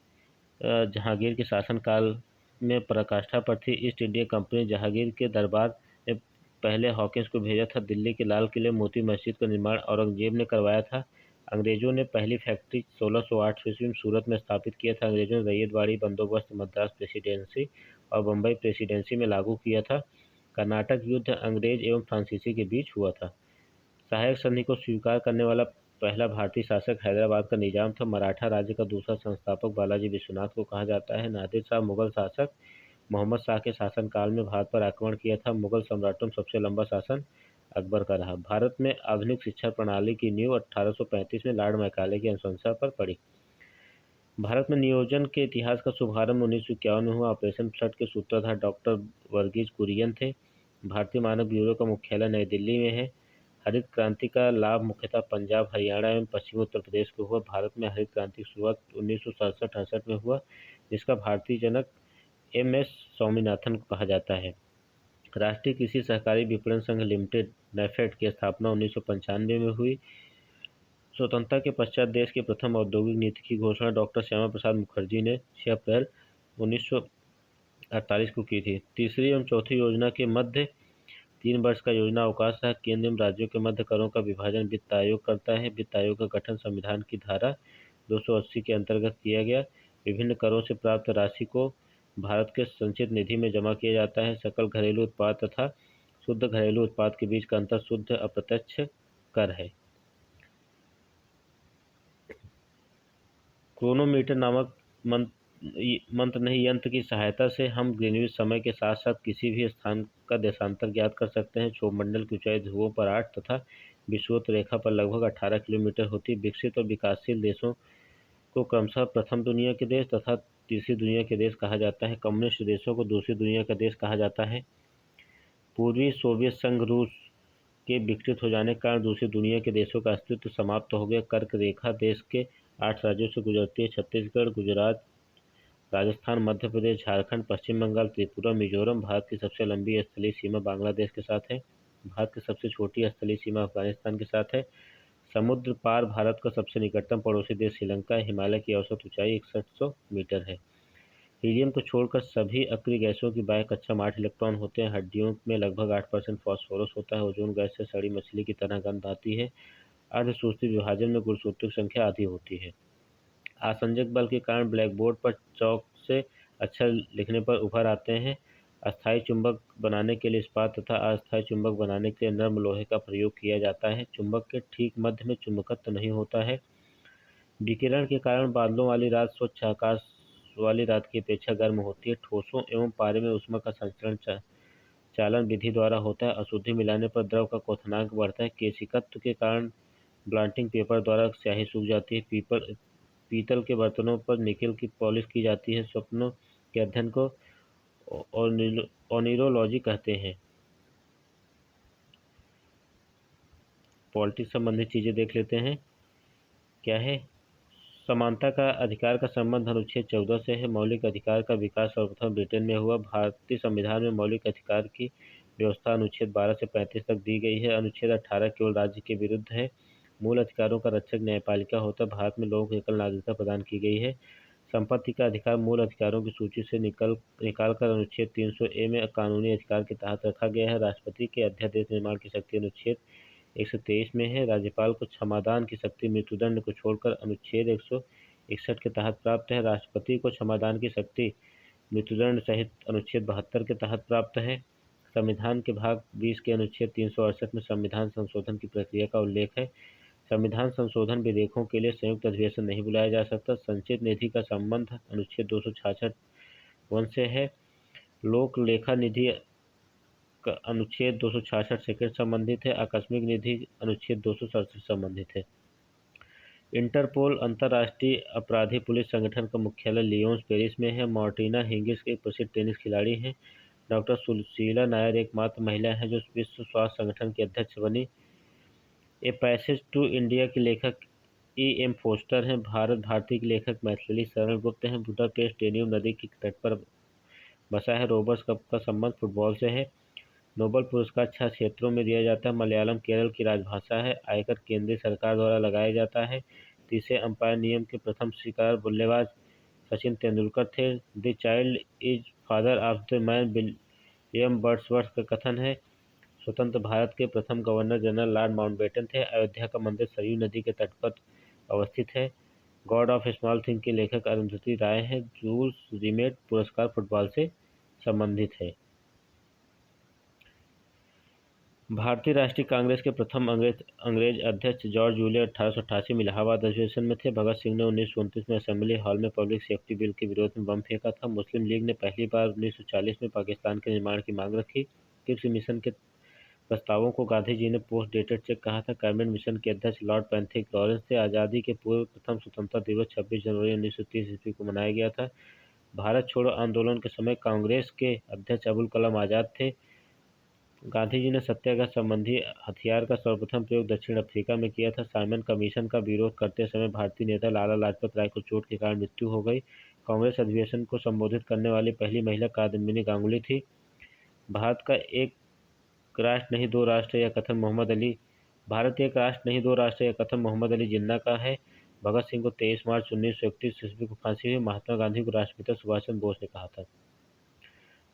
जहांगीर के शासनकाल में पराकाष्ठा पर थी। ईस्ट इंडिया कंपनी जहांगीर के दरबार में पहले हॉकिंस को भेजा था। दिल्ली के लाल किले मोती मस्जिद का निर्माण औरंगजेब ने करवाया था। अंग्रेजों ने पहली फैक्ट्री 1608 ईस्वी में सूरत में स्थापित किया था। अंग्रेजों ने रैयतवाड़ी बंदोबस्त मद्रास प्रेसिडेंसी और बम्बई प्रेसिडेंसी में लागू किया था। कर्नाटक युद्ध अंग्रेज एवं फ्रांसीसी के बीच हुआ था। सहायक संधि को स्वीकार करने वाला पहला भारतीय शासक हैदराबाद का निजाम था। मराठा राज्य का दूसरा संस्थापक बालाजी विश्वनाथ को कहा जाता है। नादिर शाह मुगल शासक मोहम्मद शाह के शासनकाल में भारत पर आक्रमण किया था। मुगल सम्राटों में सबसे लंबा शासन अकबर का रहा। भारत में आधुनिक शिक्षा प्रणाली की नींव 1835 में लॉर्ड मैकाले की अनुशंसा पर पड़ी। भारत में नियोजन के इतिहास का शुभारंभ 1951 में हुआ। ऑपरेशन फ्लड के सूत्रधार डॉक्टर वर्गीज कुरियन थे। भारतीय मानक ब्यूरो का मुख्यालय नई दिल्ली में है। हरित क्रांति का लाभ मुख्यतः पंजाब, हरियाणा एवं पश्चिमी उत्तर प्रदेश को हुआ। भारत में हरित क्रांति की शुरुआत 1967-68 में हुआ, जिसका भारतीय जनक MS स्वामीनाथन को कहा जाता है। राष्ट्रीय कृषि सहकारी विपणन संघ लिमिटेड नैफेड की स्थापना 1995 में हुई। स्वतंत्रता के पश्चात देश की प्रथम औद्योगिक नीति की घोषणा डॉक्टर श्यामा प्रसाद मुखर्जी ने 6 अप्रैल 1948 को की थी। तीसरी एवं चौथी योजना के मध्य 3 वर्ष का योजना अवकाश है। केंद्र एवं राज्यों के मध्य करों का विभाजन वित्त आयोग करता है। वित्त आयोग का गठन संविधान की धारा 280 के अंतर्गत किया गया। विभिन्न करों से प्राप्त राशि को भारत के संचित निधि में जमा किया जाता है। सकल घरेलू उत्पाद तथा शुद्ध घरेलू उत्पाद के बीच का अंतर शुद्ध अप्रत्यक्ष कर है। क्रोनोमीटर नामक मंत्र नहीं यंत्र की सहायता से हम ग्रीनविच समय के साथ साथ किसी भी स्थान का देशांतर ज्ञात कर सकते हैं। क्षोभमंडल की ऊंचाई ध्रुवों पर 8 तथा विषुवत रेखा पर लगभग 18 किलोमीटर होती है। विकसित और विकासशील देशों को क्रमशः प्रथम दुनिया के देश तथा तीसरी दुनिया के देश कहा जाता है। कम्युनिस्ट देशों को दूसरी दुनिया का देश कहा जाता है। पूर्वी सोवियत संघ रूस के विकसित हो जाने के कारण दूसरी दुनिया के देशों का अस्तित्व समाप्त हो गया। कर्क रेखा देश के 8 राज्यों से गुजरती है। छत्तीसगढ़, गुजरात, राजस्थान, मध्य प्रदेश, झारखंड, पश्चिम बंगाल, त्रिपुरा, मिजोरम। भारत की सबसे लंबी स्थलीय सीमा बांग्लादेश के साथ है। भारत की सबसे छोटी स्थलीय सीमा अफगानिस्तान के साथ है। समुद्र पार भारत का सबसे निकटतम पड़ोसी देश श्रीलंका है। हिमालय की औसत ऊंचाई 6100 मीटर है। हीलियम को छोड़कर सभी अक्रिय गैसों की बाह्य कक्षा में 8 इलेक्ट्रॉन होते हैं। हड्डियों में लगभग 8% फास्फोरस होता है। ओजोन गैस से सड़ी मछली की तरह गंध आती है। अर्धसूत्री विभाजन में गुणसूत्रों की संख्या आधी होती है। आसंजक बल के कारण ब्लैकबोर्ड पर चौक से अक्षर लिखने पर उभर आते हैं। अस्थायी चुंबक बनाने के लिए इस्पात तथा अस्थायी चुंबक बनाने के लिए नर्म लोहे का प्रयोग किया जाता है। चुंबक के ठीक मध्य में चुंबकत्व नहीं होता है। विकिरण के कारण बादलों वाली रात स्वच्छ आकाश वाली रात की अपेक्षा गर्म होती है। ठोसों एवं पारे में ऊष्मा का संचरण चालन विधि द्वारा होता है। अशुद्धि मिलाने पर द्रव का क्वथनांक बढ़ता है। केशिकत्व के कारण ब्लांटिंग पेपर द्वारा स्याही सूख जाती है। पीतल के बर्तनों पर निकेल की पॉलिश की जाती है। स्वप्नों के अध्ययन को ओनिरोलॉजी कहते हैं। पॉलिटिक्स संबंधित चीजें देख लेते हैं। क्या है? समानता का अधिकार का संबंध अनुच्छेद 14 से है। मौलिक अधिकार का विकास सर्वप्रथम ब्रिटेन में हुआ। भारतीय संविधान में मौलिक अधिकार की व्यवस्था अनुच्छेद 12 से 35 तक दी गई है। अनुच्छेद 18 केवल राज्य के विरुद्ध है। मूल अधिकारों का रक्षक न्यायपालिका होता है। भारत में लोगों को एकल नागरिकता प्रदान की गई है। संपत्ति का अधिकार मूल अधिकारों की सूची से निकालकर अनुच्छेद 300A में कानूनी अधिकार के तहत रखा गया है। राष्ट्रपति के अध्यादेश निर्माण की शक्ति अनुच्छेद 123 में है। राज्यपाल को क्षमादान की शक्ति मृत्युदंड को छोड़कर अनुच्छेद 161 के तहत प्राप्त है। राष्ट्रपति को क्षमादान की शक्ति मृत्युदंड सहित अनुच्छेद 72 के तहत प्राप्त है। संविधान के भाग 20 के अनुच्छेद 368 में संविधान संशोधन की प्रक्रिया का उल्लेख है। संविधान संशोधन विधेयकों के लिए संयुक्त अधिवेशन नहीं बुलाया जा सकता। संचित निधि का संबंध अनुच्छेद 266 से है। लोक लेखा निधि अनुच्छेद 266 सेकंड संबंधित है। आकस्मिक निधि अनुच्छेद 267 संबंधित है। इंटरपोल अंतर्राष्ट्रीय अपराधी पुलिस संगठन का मुख्यालय लियोन पेरिस में है। मार्टिना हिंगिस एक प्रसिद्ध टेनिस खिलाड़ी हैं। डॉक्टर सुशीला नायर एकमात्र महिला है जो विश्व स्वास्थ्य संगठन की अध्यक्ष बनी। ए पैसेज टू इंडिया के लेखक E.M. फोस्टर हैं। भारती के लेखक मैथिली शरण गुप्त हैं। बुडापेस्ट डेन्यूब नदी के तट पर बसा है। रोबर्स कप का संबंध फुटबॉल से है। नोबेल पुरस्कार 6 क्षेत्रों में दिया जाता है। मलयालम केरल की राजभाषा है। आयकर केंद्रीय सरकार द्वारा लगाया जाता है। तीसरे अंपायर नियम के प्रथम शिकार बल्लेबाज सचिन तेंदुलकर थे। The child is father of the man William Wordsworth का कथन है। स्वतंत्र भारत के प्रथम गवर्नर जनरल लॉर्ड माउंटबेटन थे। अयोध्या का मंदिर सरयू नदी के तट पर अवस्थित है। गॉड ऑफ स्मॉल थिंग के लेखक अरुंधति राय हैं। जूल्स रिमेट पुरस्कार फुटबॉल से संबंधित है। भारतीय राष्ट्रीय कांग्रेस के प्रथम अंग्रेज अध्यक्ष जॉर्ज जूलियर 1888 में इलाहाबाद अधिवेशन में थे। भगत सिंह ने 1929 में असेंबली हॉल में पब्लिक सेफ्टी बिल के विरोध में बम फेंका था। मुस्लिम लीग ने पहली बार 1940 में पाकिस्तान के निर्माण की मांग रखी। क्रिप्स मिशन के प्रस्तावों को गांधी जी ने पोस्ट डेटेड चेक कहा था। कैबिनेट मिशन के अध्यक्ष लॉर्ड पैंथिक लॉरेंस थे। आज़ादी के पूर्व प्रथम स्वतंत्रता दिवस 26 जनवरी 1930 ईस्वी को मनाया गया था। भारत छोड़ो आंदोलन के समय कांग्रेस के अध्यक्ष अबुल कलाम आज़ाद थे। गांधी जी ने सत्याग्रह संबंधी हथियार का सर्वप्रथम प्रयोग दक्षिण अफ्रीका में किया था। साइमन कमीशन का विरोध करते समय भारतीय नेता लाला लाजपत राय को चोट के कारण मृत्यु हो गई। कांग्रेस अधिवेशन को संबोधित करने वाली पहली महिला कादम्बिनी गांगुली थी। भारत का एक राष्ट्र नहीं दो राष्ट्र या कथन मोहम्मद अली जिन्ना का है। भगत सिंह को 23 मार्च 1931 ईस्वी को फांसी हुई। महात्मा गांधी को राष्ट्रपिता सुभाष चंद्र बोस ने कहा था।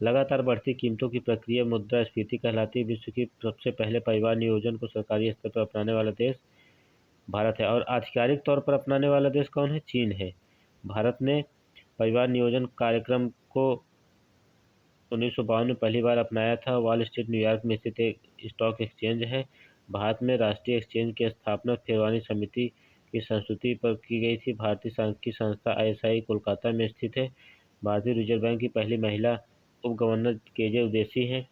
लगातार बढ़ती कीमतों की प्रक्रिया मुद्रास्फीति कहलाती है। विश्व की सबसे पहले परिवार नियोजन को सरकारी स्तर पर अपनाने वाला देश भारत है। और आधिकारिक तौर पर अपनाने वाला देश कौन है? चीन है। भारत ने परिवार नियोजन कार्यक्रम को 1952 में पहली बार अपनाया था। वॉल स्ट्रीट न्यूयॉर्क में स्थित एक स्टॉक एक्सचेंज है। भारत में राष्ट्रीय एक्सचेंज की स्थापना फेरवानी समिति की संस्तुति पर की गई थी। भारतीय सांख्यिकी संस्था ISI कोलकाता में स्थित है। भारतीय रिजर्व बैंक की पहली महिला उप गवर्नर KJ उदेसी हैं।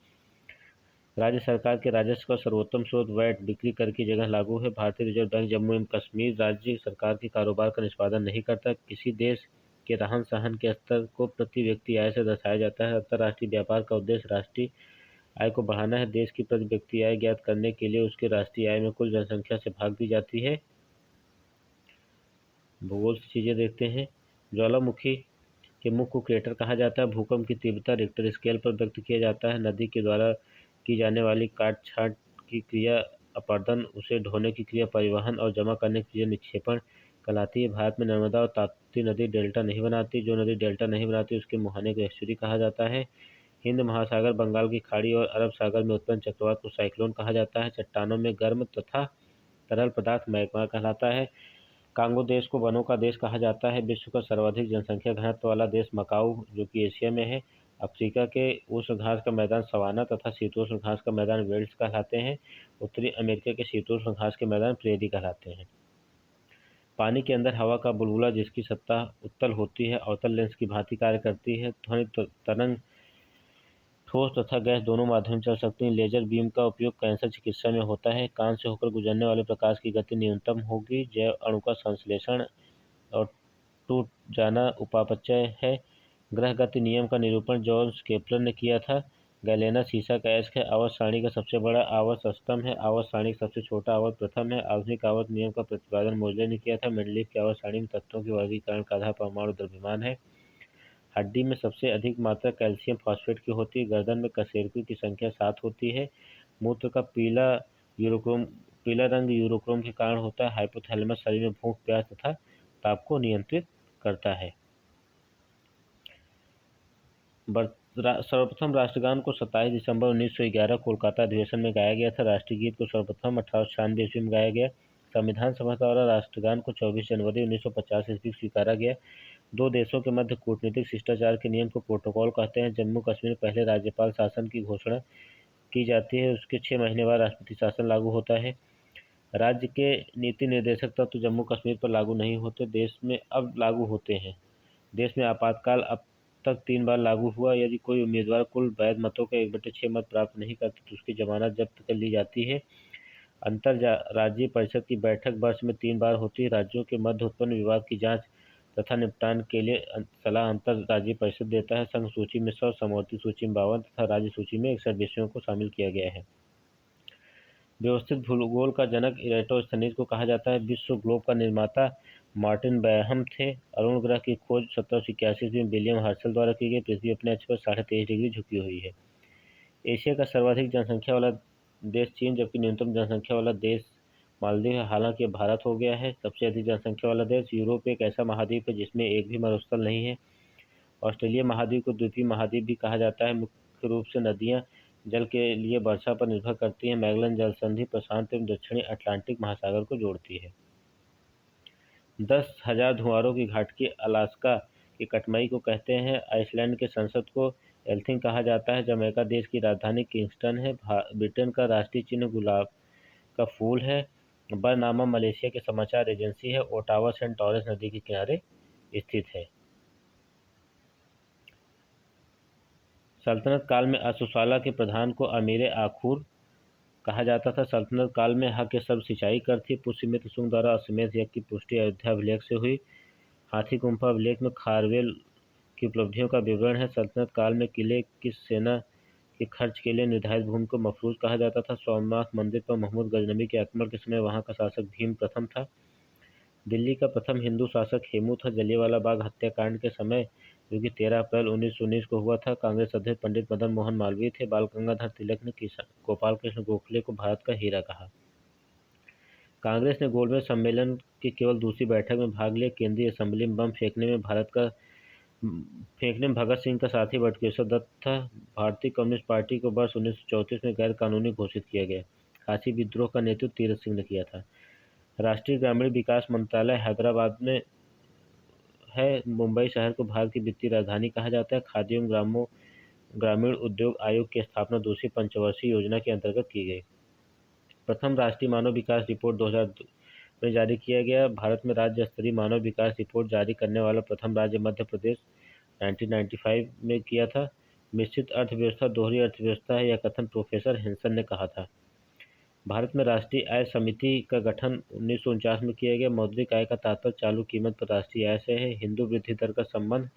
राज्य सरकार के राजस्व का सर्वोत्तम स्रोत वैट बिक्री कर की जगह लागू है। भारतीय रिजर्व बैंक जम्मू एवं कश्मीर राज्य सरकार के कारोबार का निष्पादन नहीं करता। किसी देश के रहन सहन के स्तर को प्रति व्यक्ति आय से दर्शाया जाता है। अंतर्राष्ट्रीय व्यापार का उद्देश्य राष्ट्रीय आय को बढ़ाना है। देश की प्रति व्यक्ति आय ज्ञात करने के लिए उसके राष्ट्रीय आय में कुल जनसंख्या से भाग दी जाती है। भूगोल से चीजें देखते हैं। ज्वालामुखी के मुख को क्रेटर कहा जाता है। भूकंप की तीव्रता रिक्टर स्केल पर व्यक्त किया जाता है। नदी के द्वारा की जाने वाली काट छांट की क्रिया अपरदन, उसे ढोने की क्रिया परिवहन और जमा करने की क्रिया निक्षेपण कहलाती है। भारत में नर्मदा और ताप्ती नदी डेल्टा नहीं बनाती। जो नदी डेल्टा नहीं बनाती उसके मुहाने को एस्चुरी कहा जाता है। हिंद महासागर, बंगाल की खाड़ी और अरब सागर में उत्पन्न चक्रवात को साइक्लोन कहा जाता है। चट्टानों में गर्म तथा तरल पदार्थ मैग्मा कहलाता है। कांगो देश को वनों का देश कहा जाता है। विश्व का सर्वाधिक जनसंख्या घनत्व वाला देश मकाऊ, जो कि एशिया में है। अफ्रीका के उष्ण घास का मैदान सवाना तथा शीतोष्ण घास का मैदान वेल्ड्स कहलाते हैं। उत्तरी अमेरिका के शीतोष्ण घास के मैदान प्रेरी कहलाते हैं। पानी के अंदर हवा का बुलबुला, जिसकी सतह उत्तल होती है, अवतल लेंस की भांति कार्य करती है। ध्वनि तरंग ठोस तथा गैस दोनों माध्यम चल सकती हैं। लेजर बीम का उपयोग कैंसर चिकित्सा में होता है। कान से होकर गुजरने वाले प्रकाश की गति न्यूनतम होगी। जैव अणु का संश्लेषण और टूट जाना उपापचय है। ग्रह गति नियम का निरूपण जॉन केपलर ने किया था। गैलेना सीसा का अयस्क है। आवर्त सारणी का सबसे बड़ा आवर्त अष्टम है। आवर्त सारणी का सबसे छोटा आवर्त प्रथम है। आधुनिक आवर्त नियम का प्रतिपादन मोजले ने किया था। मेंडलीव की आवर्त सारणी में तत्वों के वर्गीकरण का आधार परमाणु द्रव्यमान है। हड्डी में सबसे अधिक मात्रा कैल्शियम फॉस्फेट की होती है। गर्दन में कशेरुकी की संख्या 7 होती है। मूत्र का पीला रंग यूरोक्रोम के कारण होता है। हाइपोथैलेमस शरीर में भूख, प्यास तथा ताप को नियंत्रित करता है। सर्वप्रथम राष्ट्रगान को 27 दिसंबर 1911 कोलकाता अधिवेशन में गाया गया था। राष्ट्रीय गीत को सर्वप्रथम 1896 ईस्वी में गाया गया। संविधान सभा द्वारा राष्ट्रगान को 24 जनवरी 1950 ईस्वी स्वीकारा गया। दो देशों के मध्य कूटनीतिक शिष्टाचार के नियम को प्रोटोकॉल कहते हैं। जम्मू कश्मीर में पहले राज्यपाल शासन की घोषणा की जाती है। उसके 6 महीने बाद राष्ट्रपति शासन लागू होता है। राज्य के नीति निर्देशक तत्व जम्मू कश्मीर पर लागू नहीं होते, देश में अब लागू होते हैं। देश में आपातकाल अब तक 3 बार लागू हुआ। यदि कोई उम्मीदवार कुल वैध मतों के 1/6 मत प्राप्त नहीं करते तो उसकी जमानत जब्त कर ली जाती है। अंतर राज्यीय परिषद की बैठक वर्ष में 3 बार होती है। राज्यों के मध्य उत्पन्न विवाद की जांच तथा निपटान के लिए सलाह अंतर राज्यीय परिषद देता है। संघ सूची में 100, समवर्ती सूची में 52 तथा राज्य सूची में 61 विषयों को शामिल किया गया है। व्यवस्थित भूगोल का जनक इरेटोस्थनीज को कहा जाता है। विश्व ग्लोब का निर्माता मार्टिन बैहम थे। अरुण ग्रह की खोज 1781 में विलियम हर्शल द्वारा की गई। पृथ्वी अपने अक्ष पर 23.5 डिग्री झुकी हुई है। एशिया का सर्वाधिक जनसंख्या वाला देश चीन, जबकि न्यूनतम जनसंख्या वाला देश मालदीव है। हालांकि भारत हो गया है सबसे अधिक जनसंख्या वाला देश। यूरोप एक ऐसा महाद्वीप है जिसमें एक भी मरुस्थल नहीं है। ऑस्ट्रेलिया महाद्वीप को द्वीपीय महाद्वीप भी कहा जाता है। मुख्य रूप से नदियां जल के लिए वर्षा पर निर्भर करती हैं। मैगलन जल संधि प्रशांत एवं दक्षिणी अटलांटिक महासागर को जोड़ती है। 10,000 धुआरों की घाटी अलास्का की कटमई को कहते हैं। आइसलैंड के संसद को एल्थिंग कहा जाता है। जमैका देश की राजधानी किंगस्टन है। ब्रिटेन का राष्ट्रीय चिन्ह गुलाब का फूल है। बरनामा मलेशिया की समाचार एजेंसी है। ओटावा सेंट टॉरेंस नदी के किनारे स्थित है। सल्तनत काल में असुसाला के प्रधान को अमीर आखूर कहा जाता था। सल्तनत काल में ह के शब्द सिंचाई कर थी। पुष्यमित्र शुंग द्वारा अश्वमेध यज्ञ की पुष्टि अयोध्या अभिलेख से हुई। हाथी गुम्फा अभिलेख में खारवेल की उपलब्धियों का विवरण है। सल्तनत काल में किले की सेना के खर्च के लिए निर्धारित भूमि को मफरूज कहा जाता था। सोमनाथ मंदिर पर महमूद गजनबी के आक्रमण के समय वहां का शासक भीम प्रथम था। दिल्ली का प्रथम हिंदू शासक हेमू था। जलियांवाला बाग हत्याकांड के समय, जो कि 13 अप्रैल 1919 को हुआ था, कांग्रेस अध्यक्ष पंडित मदन मोहन मालवीय थे। बाल गंगाधर तिलक ने गोपाल कृष्ण गोखले को भारत का हीरा कहा। कांग्रेस ने गोलमेज सम्मेलन की केवल दूसरी बैठक में भाग लिया। केंद्रीय असेंबली में बम फेंकने में भगत सिंह का साथी बटुकेश्वर दत्त था। भारतीय कम्युनिस्ट पार्टी को वर्ष 1934 में गैर कानूनी घोषित किया गया। काशी विद्रोह का नेतृत्व तीरथ सिंह ने किया था। राष्ट्रीय ग्रामीण विकास मंत्रालय हैदराबाद में है। मुंबई शहर को भारत की वित्तीय राजधानी कहा जाता है। खादी एवं ग्रामीण उद्योग आयोग की स्थापना दूसरी पंचवर्षीय योजना के अंतर्गत की गई। प्रथम राष्ट्रीय मानव विकास रिपोर्ट में जारी किया गया। भारत में राज्य स्तरीय मानव विकास रिपोर्ट जारी करने वाला प्रथम राज्य मध्य प्रदेश 1995 में किया था। मिश्रित अर्थव्यवस्था दोहरी अर्थव्यवस्था है, यह कथन प्रोफेसर हेंसन ने कहा था। भारत में राष्ट्रीय आय समिति का गठन 1949 में किया गया। मौद्रिक आय का तात्पर्य चालू कीमत पर राष्ट्रीय आय से है। हिंदू वृद्धि दर का संबंध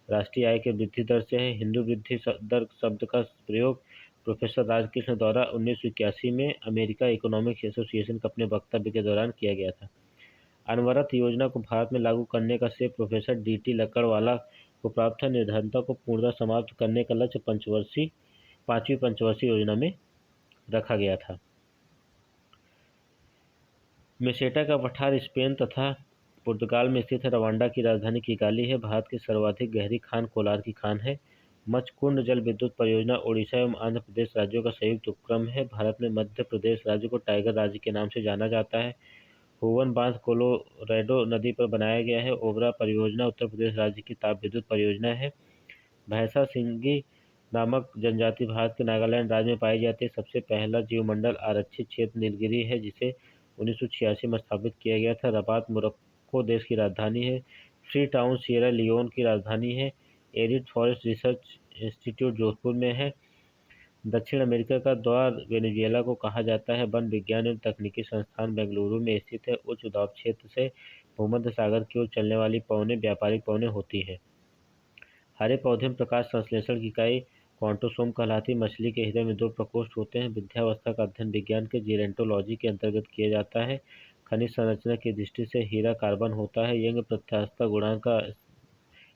राष्ट्रीय आय के वृद्धि दर से है। हिंदू वृद्धि दर शब्द का प्रयोग प्रोफेसर राजकृष्ण द्वारा 1981 में अमेरिका इकोनॉमिक्स एसोसिएशन के अपने वक्तव्य के दौरान किया गया था। अनवरत योजना को भारत में लागू करने का श्रेय प्रोफेसर डी.टी. लक्कड़वाला को प्राप्त था। निर्धनता को पूर्णतः समाप्त करने का लक्ष्य पांचवी पंचवर्षीय योजना में रखा गया था। मेसेटा का पठार स्पेन तथा पुर्तगाल में स्थित है। रवांडा की राजधानी किगाली है। भारत की सर्वाधिक गहरी खान कोलार की खान है। मचकुंड जल विद्युत परियोजना ओडिशा एवं आंध्र प्रदेश राज्यों का संयुक्त उपक्रम है। भारत में मध्य प्रदेश राज्य को टाइगर राज्य के नाम से जाना जाता है। होवन बांध कोलोराडो नदी पर बनाया गया है। ओबरा परियोजना उत्तर प्रदेश राज्य की ताप विद्युत परियोजना है। भैंसा सिंगी नामक जनजाति भारत के नागालैंड राज्य में पाई जाती है। सबसे पहला जीवमंडल आरक्षित क्षेत्र नीलगिरी है, जिसे 1986 में स्थापित किया गया था। रबात मोरक्को देश की राजधानी है। फ्री टाउन सिएरा लियोन की राजधानी है। Arid forest research institute Jodhpur में है। दक्षिण अमेरिका का द्वार वेनेजुएला को कहा जाता है। वन विज्ञान एवं तकनीकी संस्थान बेंगलुरु में स्थित है। उच्च दाब क्षेत्र से भूमध्य सागर की ओर चलने वाली पवनें व्यापारिक पवनें होती हैं। हरे पौधे में प्रकाश संश्लेषण की इकाई क्वांटोसोम कहलाती। मछली के हृदय में 2 प्रकोष्ठ होते हैं। वृद्धावस्था का अध्ययन विज्ञान के जीरेंटोलॉजी के अंतर्गत किया जाता है। खनिज संरचना की दृष्टि से हीरा कार्बन होता है। यंग प्रत्यास्थता गुणांक का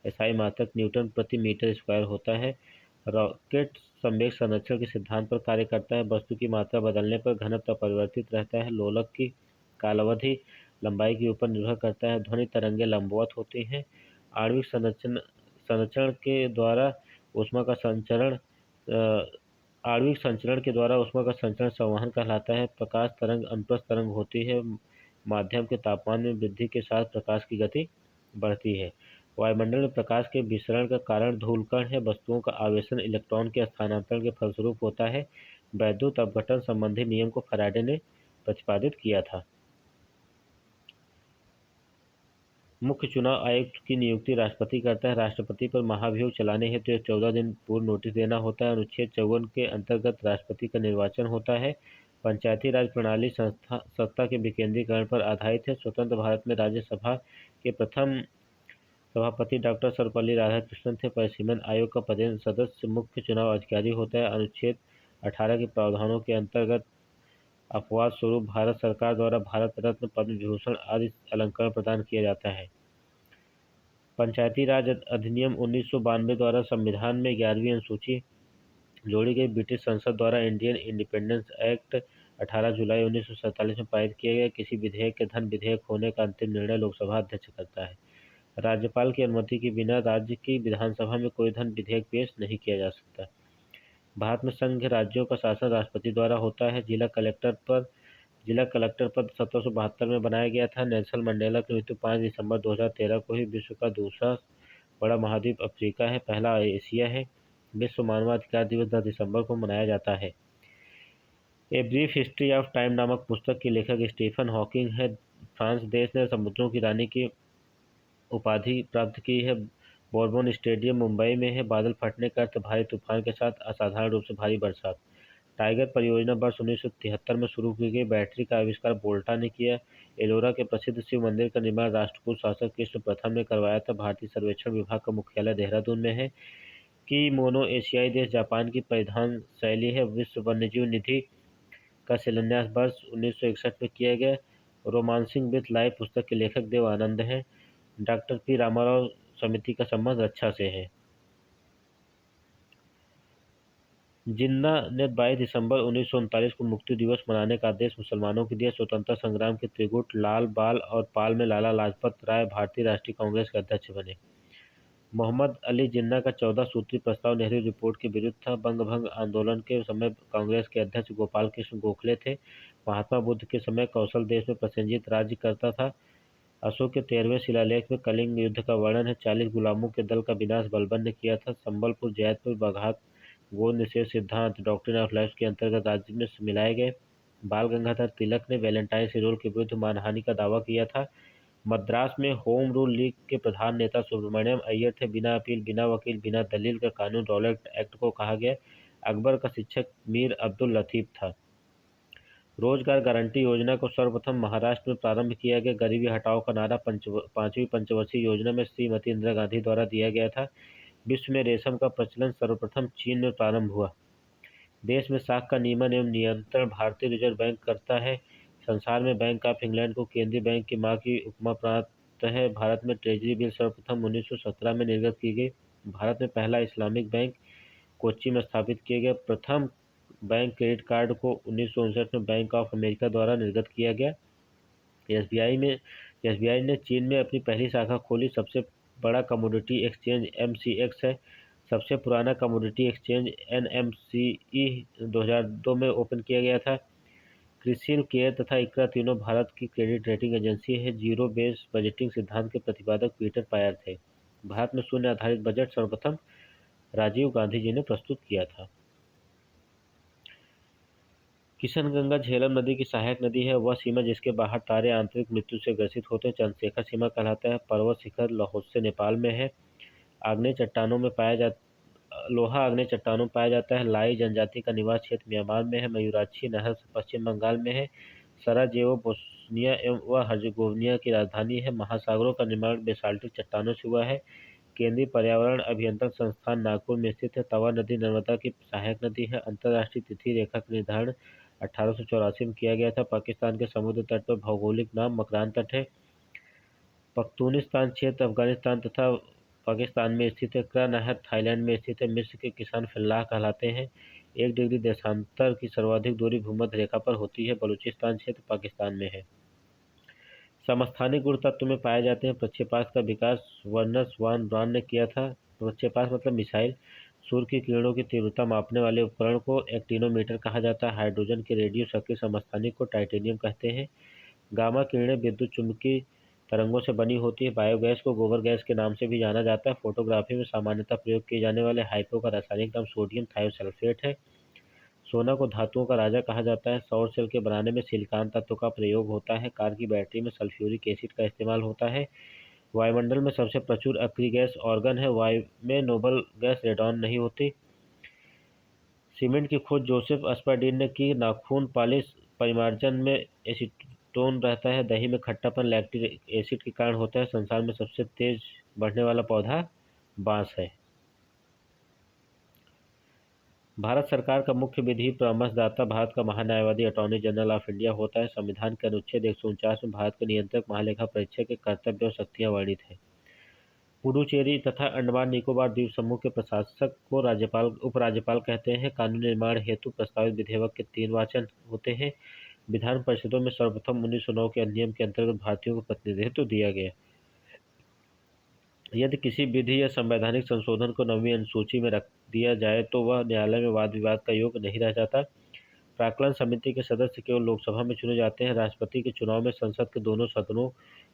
एसआई मात्रक न्यूटन प्रति मीटर स्क्वायर होता है। रॉकेट संवेग संरक्षण के सिद्धांत पर कार्य करता है। वस्तु की मात्रा बदलने पर घनत्व अपरिवर्तित रहता है। लोलक की कालावधि लंबाई के ऊपर निर्भर करता है। ध्वनि तरंगें लंबवत होती हैं। आणविक संचरण के द्वारा ऊष्मा का संचरण आणविक संचरण के द्वारा ऊष्मा का संचरण संवहन कहलाता है। प्रकाश तरंग अनुप्रस्थ तरंग होती है। माध्यम के तापमान में वृद्धि के साथ प्रकाश की गति बढ़ती है। वायुमंडल में प्रकाश के विसरण का कारण धूलकण है। वस्तुओं का आवेशन इलेक्ट्रॉन के स्थानांतरण के फलस्वरूप होता है। वैद्युत अपघटन संबंधी नियम को फैराडे ने प्रतिपादित किया था। मुख्य चुनाव आयुक्त की नियुक्ति राष्ट्रपति करता है। राष्ट्रपति पर महाभियोग चलाने हेतु 14 दिन पूर्व नोटिस देना होता है। अनुच्छेद 54 के अंतर्गत राष्ट्रपति का निर्वाचन होता है। पंचायती राज प्रणाली सत्ता के विकेंद्रीकरण पर आधारित है। स्वतंत्र भारत में राज्यसभा के प्रथम सभापति डॉक्टर सर्वपल्ली राधाकृष्णन थे। परिसीमन आयोग का पदेन सदस्य मुख्य चुनाव अधिकारी होता है। अनुच्छेद 18 के प्रावधानों के अंतर्गत अपवाद स्वरूप भारत सरकार द्वारा भारत रत्न, पद्म विभूषण आदि अलंकरण प्रदान किया जाता है। पंचायती राज अधिनियम 1992 द्वारा संविधान में 11वीं अनुसूची जोड़ी गई। ब्रिटिश संसद द्वारा इंडियन इंडिपेंडेंस एक्ट 18 जुलाई 1947 में पारित किया गया। किसी विधेयक के धन विधेयक होने का अंतिम निर्णय लोकसभा अध्यक्ष करता है। राज्यपाल की अनुमति के बिना राज्य की विधानसभा में कोई धन विधेयक पेश नहीं किया जा सकता। भारत में संघ राज्यों का शासन राष्ट्रपति द्वारा होता है। जिला कलेक्टर पद 1772 में बनाया गया था। नेल्सन मंडेला की मृत्यु 5 दिसंबर 2013 को ही। विश्व का दूसरा बड़ा महाद्वीप अफ्रीका है, पहला एशिया है। विश्व मानवाधिकार दिवस 10 दिसंबर को मनाया जाता है। A brief history of time नामक पुस्तक के लेखक स्टीफन हॉकिंग है। फ्रांस देश ने समुद्रों की रानी की उपाधि प्राप्त की है। बोरबोन स्टेडियम मुंबई में है। बादल फटने का अर्थ भारी तूफान के साथ असाधारण रूप से भारी बरसात। टाइगर परियोजना वर्ष 1973 में शुरू की गई। बैटरी का आविष्कार वोल्टा ने किया। एलोरा के प्रसिद्ध शिव मंदिर का निर्माण राष्ट्रकूट शासक कृष्ण प्रथम ने करवाया था। भारतीय सर्वेक्षण विभाग का मुख्यालय देहरादून में है। किमोनो एशियाई देश जापान की परिधान शैली है। विश्व वन्यजीव निधि का शिलान्यास वर्ष 1961 में किया गया। रोमांसिंग विथ लाइफ पुस्तक के लेखक देव आनंद हैं। डॉक्टर पी रामाराव समिति का संबंध रक्षा से है। जिन्ना ने 22 दिसंबर 1939 को मुक्ति दिवस मनाने का आदेश मुसलमानों को दिया। स्वतंत्रता संग्राम के त्रिगुट लाल बाल और पाल में लाला लाजपत राय भारतीय राष्ट्रीय कांग्रेस के अध्यक्ष बने। मोहम्मद अली जिन्ना का 14 सूत्री प्रस्ताव नेहरू रिपोर्ट के विरुद्ध था। बंगभंग आंदोलन के समय कांग्रेस के अध्यक्ष गोपाल कृष्ण गोखले थे। महात्मा बुद्ध के समय कौशल देश में प्रसेनजीत राज्य करता था। अशोक के 13वें शिलालेख में कलिंग युद्ध का वर्णन है। 40 गुलामों के दल का विनाश बलबन ने किया था। संबलपुर, जैतपुर, बघात गोंद निषेध सिद्धांत डॉक्ट्रिन ऑफ लाइफ के अंतर्गत राज्य में मिलाए गए। बाल गंगाधर तिलक ने वैलेंटाइन रूल के विरुद्ध मानहानि का दावा किया था। मद्रास में होम रूल लीग के प्रधान नेता सुब्रमण्यम अय्यर थे। बिना अपील, बिना वकील, बिना दलील का कानून रॉलेट एक्ट को कहा गया। अकबर का शिक्षक मीर अब्दुल लतीफ था। रोजगार गारंटी योजना को सर्वप्रथम महाराष्ट्र में प्रारंभ किया गया। गरीबी हटाओ का नारा पांचवी पंचवर्षीय योजना में श्रीमती इंदिरा गांधी द्वारा दिया गया था। विश्व में रेशम का प्रचलन सर्वप्रथम चीन में प्रारंभ हुआ। देश में साख का नियमन एवं नियंत्रण भारतीय रिजर्व बैंक करता है। संसार में बैंक ऑफ इंग्लैंड को केंद्रीय बैंक की मां की उपमा प्राप्त है। भारत में ट्रेजरी बिल सर्वप्रथम 1917 में निर्गत की गई। भारत में पहला इस्लामिक बैंक कोच्चि में स्थापित किया गया। प्रथम बैंक क्रेडिट कार्ड को 1959 में बैंक ऑफ अमेरिका द्वारा निर्गत किया गया। एसबीआई ने चीन में अपनी पहली शाखा खोली। सबसे बड़ा कमोडिटी एक्सचेंज एमसीएक्स है। सबसे पुराना कमोडिटी एक्सचेंज एनएमसीई 2002 में ओपन किया गया था। क्रिसिल, केयर तथा इक्रा तीनों भारत की क्रेडिट रेटिंग एजेंसी है। जीरो बेस बजटिंग सिद्धांत के प्रतिपादक पीटर पायर थे। भारत में शून्य आधारित बजट सर्वप्रथम राजीव गांधी जी ने प्रस्तुत किया था। किशनगंगा झेलम नदी की सहायक नदी है। वह सीमा जिसके बाहर तारे आंतरिक मृत्यु से ग्रसित होते हैं चंद्रशेखर सीमा कहलाता है। पर्वत शिखर लाहौल नेपाल में है। आग्नेय चट्टानों में लोहा आग्नेय चट्टानों में पाया जाता है। लाई जनजाति का निवास क्षेत्र म्यांमार में है। मयूराक्षी नहर पश्चिम बंगाल में है। सराजेवो बोस्निया एवं व हर्जेगोविना की राजधानी है। महासागरों का निर्माण बेसाल्टिक चट्टानों से हुआ है। केंद्रीय पर्यावरण अभियंत्रण संस्थान नागपुर में स्थित है। तवा नदी नर्मदा की सहायक नदी है। अंतर्राष्ट्रीय तिथि रेखा का निर्धारण 1884 में किया गया था। पाकिस्तान के समुद्र तट पर भौगोलिक नाम मकरान तट है। पख्तूनिस्तान क्षेत्र अफगानिस्तान तथा पाकिस्तान में स्थित है। क्रा नहर थाईलैंड में स्थित है। मिस्र के किसान फिल्लाह कहलाते हैं। 1 डिग्री देशांतर की सर्वाधिक दूरी भूमध्य रेखा पर होती है। बलूचिस्तान क्षेत्र पाकिस्तान में है। समस्थानिक गुण तत्व में पाए जाते हैं। प्रक्षेपास्त्र का विकास वर्नस वान ब्राउन ने किया था। प्रक्षेपास्त्र मतलब मिसाइल। सूर्य की किरणों की तीव्रता मापने वाले उपकरण को एक्टिनोमीटर कहा जाता है। हाइड्रोजन के रेडियो सक्रिय समस्थानिक को टाइटेनियम कहते हैं। गामा किरणें विद्युत चुंबकीय तरंगों से बनी होती है। बायोगैस को गोबर गैस के नाम से भी जाना जाता है। फोटोग्राफी में सामान्यतः प्रयोग किए जाने वाले हाइपो का रासायनिक नाम सोडियम थायोसल्फेट है। सोना को धातुओं का राजा कहा जाता है। सौर सेल के बनाने में सिलिकॉन तत्व का प्रयोग होता है। कार की बैटरी में सल्फ्यूरिक एसिड का इस्तेमाल होता है। वायुमंडल में सबसे प्रचुर अक्रिय गैस ऑर्गन है। वायु में नोबल गैस रेडॉन नहीं होती। सीमेंट की खोज जोसेफ अस्पर्डीन ने की। नाखून पॉलिश परिमार्जन में एसीटोन रहता है। दही में खट्टापन लैक्टिक एसिड के कारण होता है। संसार में सबसे तेज बढ़ने वाला पौधा बांस है। भारत सरकार का मुख्य विधि परामर्शदाता भारत का महान्यायवादी अटॉर्नी जनरल ऑफ इंडिया होता है। संविधान के अनुच्छेद 149 में भारत के नियंत्रक महालेखा परीक्षक के कर्तव्य और शक्तियां वर्णित हैं। पुडुचेरी तथा अंडमान निकोबार द्वीप समूह के प्रशासक को उपराज्यपाल कहते हैं। कानून निर्माण हेतु प्रस्तावित विधेयक के 3 वाचन होते हैं। विधान परिषदों में सर्वप्रथम 1909 के अधिनियम के अंतर्गत भारतीयों को प्रतिनिधित्व दिया गया। यदि किसी विधि या संवैधानिक संशोधन को 9वीं अनुसूची में रख दिया जाए तो वह न्यायालय में वाद विवाद का योग्य नहीं रह जाता। प्राक्कलन समिति के सदस्य केवल लोकसभा में चुने जाते हैं। राष्ट्रपति के चुनाव में संसद के दोनों सदनों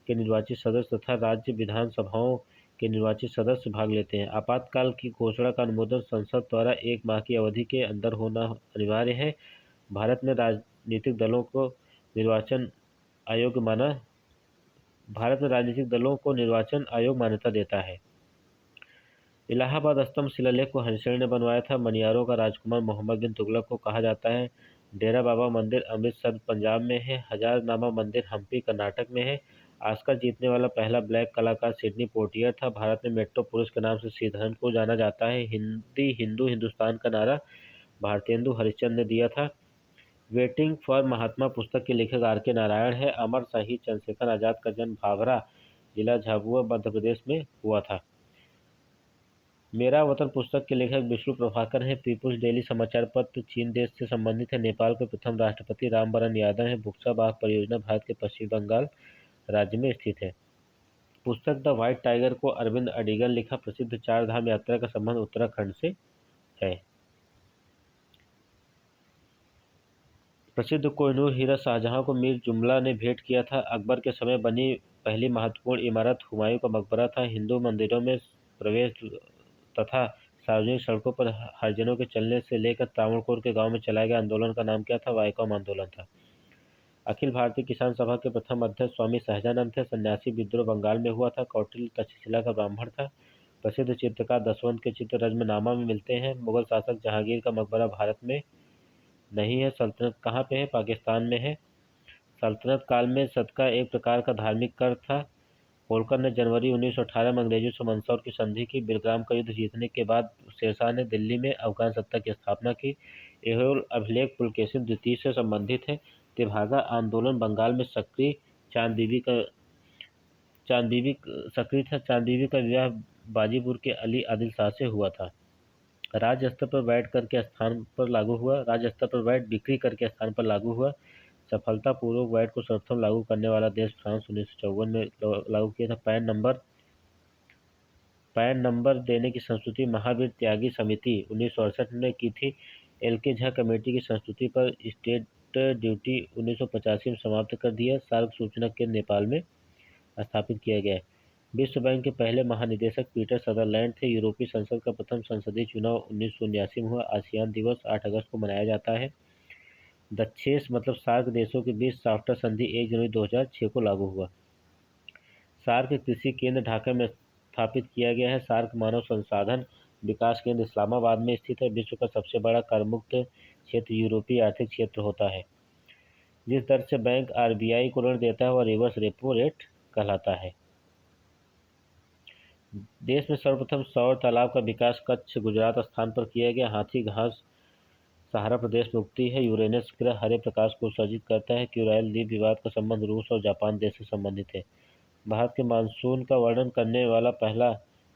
के निर्वाचित सदस्य तथा राज्य विधानसभाओं के निर्वाचित सदस्य भाग लेते हैं। आपातकाल की घोषणा का अनुमोदन संसद द्वारा 1 माह की अवधि के अंदर होना अनिवार्य है। भारत में राजनीतिक दलों को निर्वाचन आयोग मान्यता देता है। इलाहाबाद स्तंभ शिलालेख को हरिशरण ने बनवाया था। मनियारों का राजकुमार मोहम्मद बिन तुगलक को कहा जाता है। डेरा बाबा मंदिर अमृतसर पंजाब में है। हजारनामा मंदिर हम्पी कर्नाटक में है। ऑस्कर जीतने वाला पहला ब्लैक कलाकार सिडनी पोर्टियर था। भारत में मेट्रो पुरुष के नाम से श्रीधरन को जाना जाता है। हिंदू हिंदुस्तान का नारा भारतेंदु हरिश्चंद्र ने दिया था। वेटिंग फॉर महात्मा पुस्तक के लेखक R.K. नारायण है। अमर शहीद चंद्रशेखर आजाद का जन्म भाभरा जिला झाबुआ मध्य प्रदेश में हुआ था। मेरा वतन पुस्तक के लेखक विष्णु प्रभाकर हैं। पीपुल्स डेली समाचार पत्र चीन देश से संबंधित है। नेपाल के प्रथम राष्ट्रपति रामवरण यादव हैं। बुक्सा बाग परियोजना भारत के पश्चिम बंगाल राज्य में स्थित है। पुस्तक द व्हाइट टाइगर को अरविंद अडिगर लिखा। प्रसिद्ध 4 धाम यात्रा का संबंध उत्तराखंड से है। प्रसिद्ध कोहिनूर हीरा शाहजहां को मीर जुमला ने भेंट किया था। अकबर के समय बनी पहली महत्वपूर्ण इमारत हुमायूं का मकबरा था। हिंदू मंदिरों में प्रवेश तथा सार्वजनिक सड़कों पर हरिजनों के चलने से लेकर त्रावणकोर के गांव में चलाए गए आंदोलन का नाम क्या था? वाईकॉम आंदोलन था। अखिल भारतीय किसान सभा के प्रथम अध्यक्ष स्वामी सहजानंद थे। सन्यासी विद्रोह बंगाल में हुआ था। कौटिल्य तक्षशिला का ब्राह्मण था। प्रसिद्ध चित्रकार दसवंत के चित्र रजमनामा में मिलते हैं। मुगल शासक जहांगीर का मकबरा भारत में नहीं है। सल्तनत कहाँ पे है? पाकिस्तान में है। सल्तनत काल में सदका एक प्रकार का धार्मिक कर था। होलकर ने जनवरी 1918 में अंग्रेजों से मंदसौर की संधि की। बिलग्राम का युद्ध जीतने के बाद शेरशाह ने दिल्ली में अफगान सत्ता की स्थापना की। एहोल अभिलेख पुलकेशिन द्वितीय से संबंधित है। तेभागा आंदोलन बंगाल में सक्रिय चांद बीबी सक्रिय था। चांद बीबी का विवाह बाजीपुर के अली आदिल शाह से हुआ था। राज्य स्तर पर वैट कर के स्थान पर लागू हुआ। राज्य स्तर पर वैट बिक्री कर के स्थान पर लागू हुआ। सफलतापूर्वक वैट को सर्वप्रथम लागू करने वाला देश फ्रांस 1954 में लागू किया था। पैन नंबर देने की संस्तुति महावीर त्यागी समिति 1968 ने की थी। एल.के. झा कमेटी की संस्तुति पर स्टेट ड्यूटी 1985 में समाप्त कर दिया। सार्क सूचना केंद्र नेपाल में स्थापित किया गया है। विश्व बैंक के पहले महानिदेशक पीटर सदरलैंड थे। यूरोपीय संसद का प्रथम संसदीय चुनाव 1979 में हुआ। आसियान दिवस 8 अगस्त को मनाया जाता है। दक्षेस मतलब सार्क देशों के बीच साफ्टा संधि 1 जनवरी 2006 को लागू हुआ। सार्क कृषि केंद्र ढाका में स्थापित किया गया है। सार्क मानव संसाधन विकास केंद्र इस्लामाबाद में स्थित है। विश्व का सबसे बड़ा करमुक्त क्षेत्र यूरोपीय आर्थिक क्षेत्र होता है। जिस दर से बैंक आरबीआई को ऋण देता है वह रिवर्स रेपो रेट कहलाता है। देश में सर्वप्रथम सौर तालाब का विकास कच्छ गुजरात स्थान पर किया गया। हाथी घास सहारा प्रदेश में उगती है। यूरेनस ग्रह हरे प्रकाश को उत्सर्जित करता है। क्यूराइल द्वीप विवाद का संबंध रूस और जापान देश से संबंधित है। भारत के मानसून का वर्णन करने वाला पहला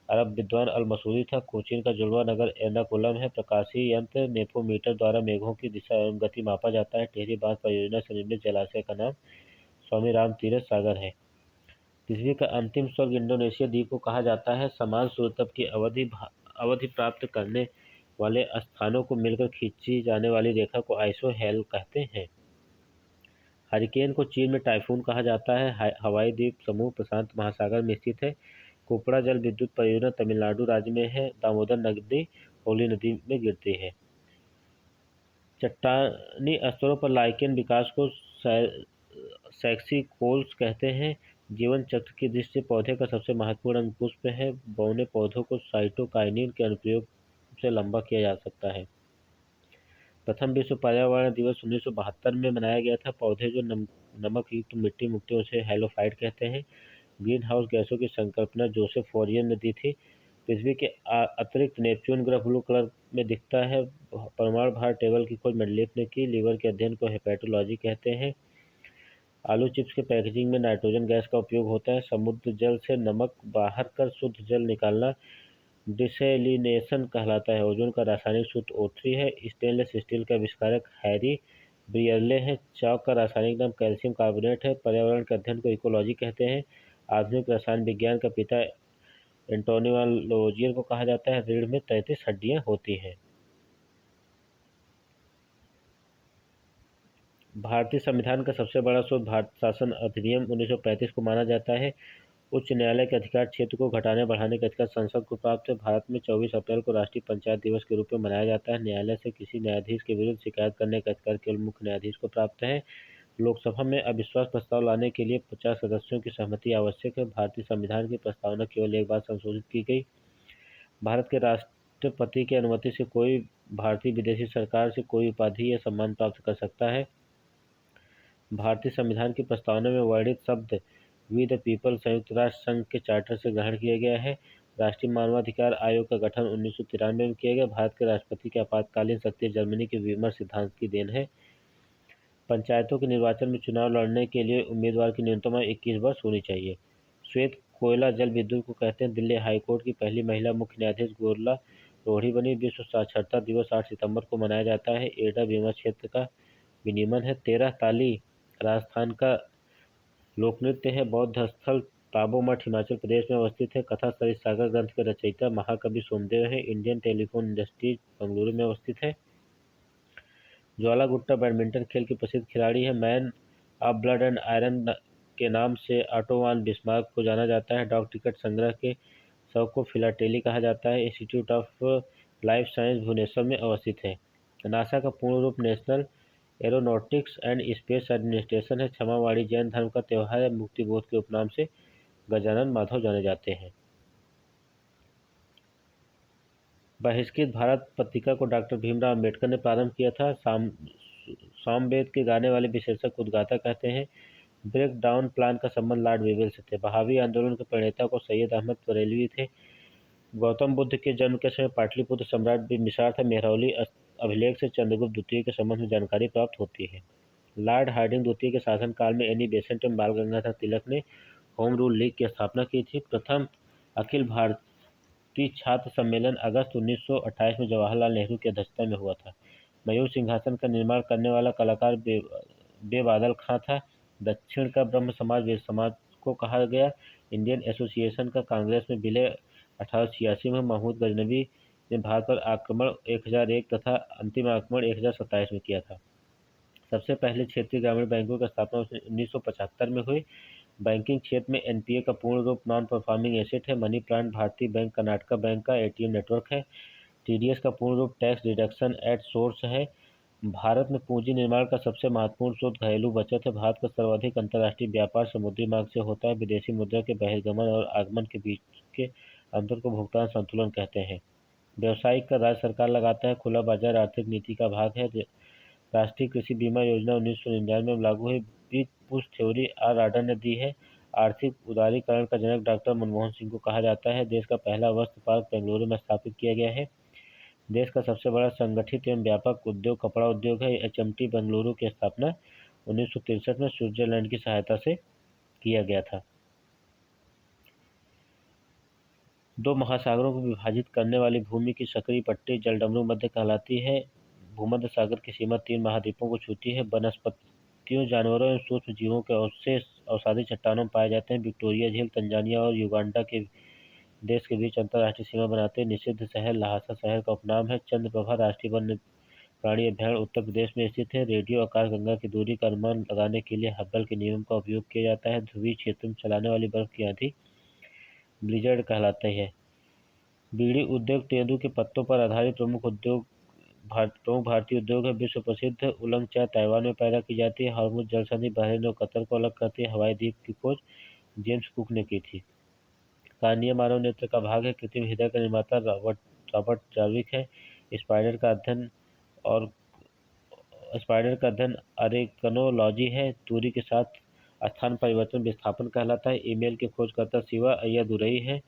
अरब विद्वान अल मसूरी था। कोचीन का जुड़वा नगर एर्नाकुलम है। प्रकाशीय यंत्र नेपोमीटर द्वारा मेघों की दिशा एवं गति मापा जाता है। टिहरी बांध परियोजना से निर्मित जलाशय का नाम स्वामी राम तीरथ सागर है। पृथ्वी का अंतिम स्वर्ग इंडोनेशिया द्वीप को कहा जाता है। समान सूर्य की अवधि प्राप्त करने वाले स्थानों को मिलकर खींची जाने वाली रेखा को आइसोहेल कहते हैं। हरिकेन को चीन में टाइफून कहा जाता है। हवाई द्वीप समूह प्रशांत महासागर में स्थित है। कुपड़ा जल विद्युत परियोजना तमिलनाडु राज्य में है। दामोदर नदी होली नदी में गिरती है। चट्टानी स्तरों पर लाइकेन विकास को सैक्सीकोल्स कहते हैं। जीवन चक्र की दृष्टि से पौधे का सबसे महत्वपूर्ण अंग पुष्प है। बौने पौधों को साइटोकाइनिन के अनुप्रयोग से लंबा किया जा सकता है। प्रथम विश्व पर्यावरण दिवस 1972 में मनाया गया था। पौधे जो नमक युक्त मिट्टी मुक्ति उसे हैलोफाइट कहते हैं। ग्रीन हाउस गैसों की संकल्पना जोसेफ फॉरियर ने दी थी। पृथ्वी के अतिरिक्त नेपच्यून ग्रह ब्लू कलर में दिखता है। परमाणु भार टेबल की खोज मेंडलीफ ने की। लीवर के अध्ययन को हेपेटोलॉजी कहते हैं। आलू चिप्स के पैकेजिंग में नाइट्रोजन गैस का उपयोग होता है। समुद्र जल से नमक बाहर कर शुद्ध जल निकालना डिसैलिनेशन कहलाता है। ओजोन का रासायनिक सूत्र O3 है। स्टेनलेस स्टील का आविष्कारक हैरी ब्रियरले है। चॉक का रासायनिक नाम कैल्शियम कार्बोनेट है। पर्यावरण के अध्ययन को इकोलॉजी कहते हैं। आधुनिक रसायन विज्ञान का पिता एंटोनियो लावोजियर को कहा जाता है। रीढ़ में 33 हड्डियां होती हैं। भारतीय संविधान का सबसे बड़ा स्रोत भारत शासन अधिनियम 1935 को माना जाता है। उच्च न्यायालय के अधिकार क्षेत्र को घटाने बढ़ाने का अधिकार संसद को प्राप्त है। भारत में 24 अप्रैल को राष्ट्रीय पंचायत दिवस के रूप में मनाया जाता है। न्यायालय से किसी न्यायाधीश के विरुद्ध शिकायत करने का अधिकार केवल मुख्य न्यायाधीश को प्राप्त है। लोकसभा में अविश्वास प्रस्ताव लाने के लिए 50 सदस्यों की सहमति आवश्यक है। भारतीय संविधान की प्रस्तावना केवल एक बार संशोधित की गई। भारत के राष्ट्रपति की अनुमति से कोई भारतीय विदेशी सरकार से कोई उपाधि या सम्मान प्राप्त कर सकता है। भारतीय संविधान की प्रस्तावना में वर्णित शब्द वी द पीपल संयुक्त राष्ट्र संघ के चार्टर से ग्रहण किया गया है। राष्ट्रीय मानवाधिकार आयोग का गठन 1993 में किया गया। भारत के राष्ट्रपति की आपातकालीन शक्ति जर्मनी के वीमर सिद्धांत की देन है। पंचायतों के निर्वाचन में चुनाव लड़ने के लिए उम्मीदवार की न्यूनतम आयु 21 वर्ष होनी चाहिए। श्वेत कोयला जल विद्युत को कहते हैं। दिल्ली हाईकोर्ट की पहली महिला मुख्य न्यायाधीश गोरला रोहिणी बनी। विश्व साक्षरता दिवस 8 सितंबर को मनाया जाता है। एडा बीमा क्षेत्र का विनियमन है। 13 ताली राजस्थान का लोक नृत्य है। बौद्ध स्थल ताबो मठ हिमाचल प्रदेश में अवस्थित है। कथा सरित सागर ग्रंथ के रचयिता महाकवि सोमदेव हैं। इंडियन टेलीफोन इंडस्ट्रीज बेंगलुरु में अवस्थित है। ज्वाला गुट्टा बैडमिंटन खेल की प्रसिद्ध खिलाड़ी है। Man of blood and iron के नाम से ऑटो वान बिस्मार्क को जाना जाता है। डाक टिकट संग्रह के शौक को फिलाटेली कहा जाता है। Institute of life science Bhubaneswar में अवस्थित है। नासा का पूर्ण रूप national aeronautics and space administration है। क्षमावाणी जैन धर्म का त्यौहार है। मुक्तिबोध के उपनाम से गजानन माधव जाने जाते हैं। बहिष्कृत भारत पत्रिका को डॉक्टर भीमराव अम्बेडकर ने प्रारंभ किया था। सामवेद के गाने वाले विशेषज्ञ उद्गाता कहते हैं। ब्रेक डाउन प्लान का संबंध लॉर्ड वेवेल से थे। बहावी आंदोलन के प्रणेता को सैयद अहमद बरेलवी थे। गौतम बुद्ध के जन्म के समय पाटलिपुत्र सम्राट बिंबिसार था। मेहरौली अभिलेख से चंद्रगुप्त द्वितीय के संबंध में जानकारी प्राप्त होती है। लॉर्ड हार्डिंग द्वितीय के शासनकाल में एनी बेसेंट एवं बाल गंगाधर तिलक ने होम रूल लीग की स्थापना की थी। प्रथम अखिल भारतीय छात्र सम्मेलन अगस्त 1928 में जवाहरलाल नेहरू की अध्यक्षता में हुआ था। मयूर सिंहासन का निर्माण करने वाला कलाकार बेबादल खां था। दक्षिण का ब्रह्म समाज वेद समाज को कहा गया। इंडियन एसोसिएशन का कांग्रेस में विलय 1886 में। महमूद गजनवी ने भारत पर आक्रमण 1001 तथा अंतिम आक्रमण 1027 में किया था। सबसे पहले क्षेत्रीय ग्रामीण बैंकों की स्थापना 1975 में हुई। बैंकिंग क्षेत्र में एनपीए का पूर्ण रूप नॉन परफॉर्मिंग एसेट है। मनी प्लांट भारतीय बैंक कर्नाटका बैंक का एटीएम नेटवर्क है। टीडीएस का पूर्ण रूप टैक्स डिडक्शन एट सोर्स है। भारत में पूंजी निर्माण का सबसे महत्वपूर्ण स्रोत घरेलू बचत है। भारत का सर्वाधिक अंतर्राष्ट्रीय व्यापार समुद्री मार्ग से होता है। विदेशी मुद्रा के बहिर्गमन और आगमन के बीच के अंतर को भुगतान संतुलन कहते हैं। व्यावसायिक कर राज्य सरकार लगाता है। खुला बाजार आर्थिक नीति का भाग है। राष्ट्रीय कृषि बीमा योजना 1999 में लागू हुई। बिग पुश थ्योरी आर राडन ने दी है। आर्थिक उदारीकरण का जनक डॉक्टर मनमोहन सिंह को कहा जाता है। देश का पहला वस्त्र पार्क बेंगलुरु में स्थापित किया गया है। देश का सबसे बड़ा संगठित एवं व्यापक उद्योग कपड़ा उद्योग है। एचएमटी बेंगलुरु की स्थापना 1963 में स्विट्जरलैंड की सहायता से किया गया था। दो महासागरों को विभाजित करने वाली भूमि की सक्रिय पट्टी जलडमरू मध्य कहलाती है। भूमध्य सागर की सीमा 3 महाद्वीपों को छूती है। वनस्पतियों, जानवरों एवं सूक्ष्म जीवों के अवशेष अवसादी चट्टानों में पाए जाते हैं। विक्टोरिया झील तंजानिया और युगांडा के देश के बीच अंतर्राष्ट्रीय सीमा बनाते हैं। निषिद्ध शहर लहासा शहर का उपनाम है। चंद्रप्रभा राष्ट्रीय वन्य प्राणी अभयारण्य उत्तर प्रदेश में स्थित है। रेडियो आकाशगंगा की दूरी का अनुमान लगाने के लिए हब्बल के नियम का उपयोग किया जाता है। ध्रुवीय क्षेत्र में चलाने वाली बर्फ की आंधी ब्लिजर्ड कहलाते हैं। बीड़ी उद्योग तेंदू के पत्तों पर आधारित प्रमुख भारतीय उद्योग है। विश्व प्रसिद्ध उलंग चाय ताइवान में पैदा की जाती है। हॉर्मुज जल संधि बहरीन और कतर को अलग करती है। हवाई द्वीप की खोज जेम्स कुक ने की थी। कार्निया मानव नेत्र का भाग है। कृत्रिम हृदय का निर्माता रॉबर्ट जार्विक है। स्पाइडर का अध्ययन अरेकनोलॉजी है। दूरी के साथ स्थान परिवर्तन विस्थापन कहलाता है। ईमेल के खोजकर्ता शिवा अय्यादुरई है।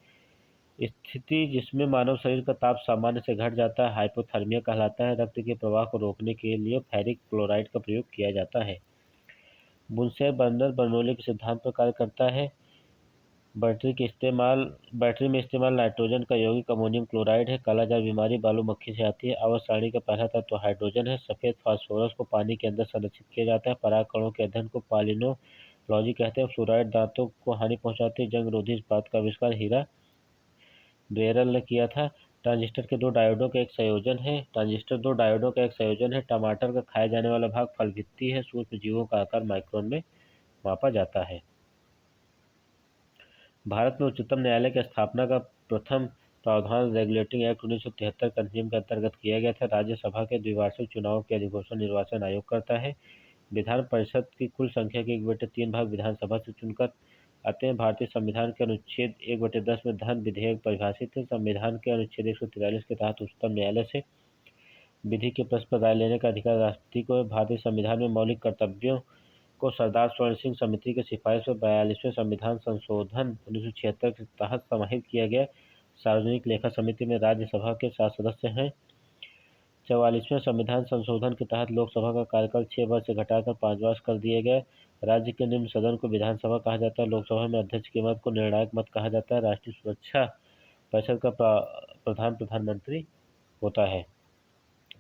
स्थिति जिसमें मानव शरीर का ताप सामान्य से घट जाता है हाइपोथर्मिया कहलाता है। रक्त के प्रवाह को रोकने के लिए फेरिक क्लोराइड का प्रयोग किया जाता है। बुनसेर बर्नर बर्नौली के सिद्धांत पर कार्य करता है। बैटरी में इस्तेमाल नाइट्रोजन का यौगिक अमोनियम क्लोराइड है। कालाजार बीमारी बालू मक्खी से आती है। आवर्त सारणी का पहला तत्व हाइड्रोजन है। सफेद फास्फोरस को पानी के अंदर संरक्षित किया जाता है। पराग कणों के अध्ययन को पालिनोलॉजी कहते हैं। फ्लोराइड दांतों को हानि पहुंचाती है। जंग रोधी इस्पात का आविष्कार हीरा ब्रेरल ने किया था। ट्रांजिस्टर के दो डायोडों का एक संयोजन है। टमाटर का खाया जाने वाला भाग फल भित्ति है। सूक्ष्म जीवों का आकार माइक्रोन में मापा जाता है। भारत में उच्चतम न्यायालय की स्थापना का प्रथम प्रावधान रेगुलेटिंग एक्ट 1973 के अधिनियम के अंतर्गत किया गया था। राज्यसभा के द्विवार्षिक चुनाव की अधिघोषणा निर्वाचन आयोग करता है। विधान परिषद की कुल संख्या के 1/3 भाग विधानसभा से चुनकर आते हैं। भारतीय संविधान के अनुच्छेद 1/10 में धन विधेयक परिभाषित है। संविधान के अनुच्छेद 143 के तहत उच्चतम न्यायालय से विधि के प्रश्न पर राय लेने का अधिकार राष्ट्रपति को है। भारतीय संविधान में मौलिक कर्तव्यों को सरदार स्वर्ण सिंह समिति की सिफारिश पर 42वें संविधान संशोधन 1976 के तहत समाहित किया गया। सार्वजनिक लेखा समिति में राज्यसभा के 7 सदस्य हैं। 44वें संविधान संशोधन के तहत लोकसभा का कार्यकाल 6 वर्ष से घटाकर 5 वर्ष कर दिया गया। राज्य के निम्न सदन को विधानसभा कहा जाता है। लोकसभा में अध्यक्ष के मत को निर्णायक मत कहा जाता है। राष्ट्रीय सुरक्षा परिषद का प्रधान प्रधानमंत्री होता है।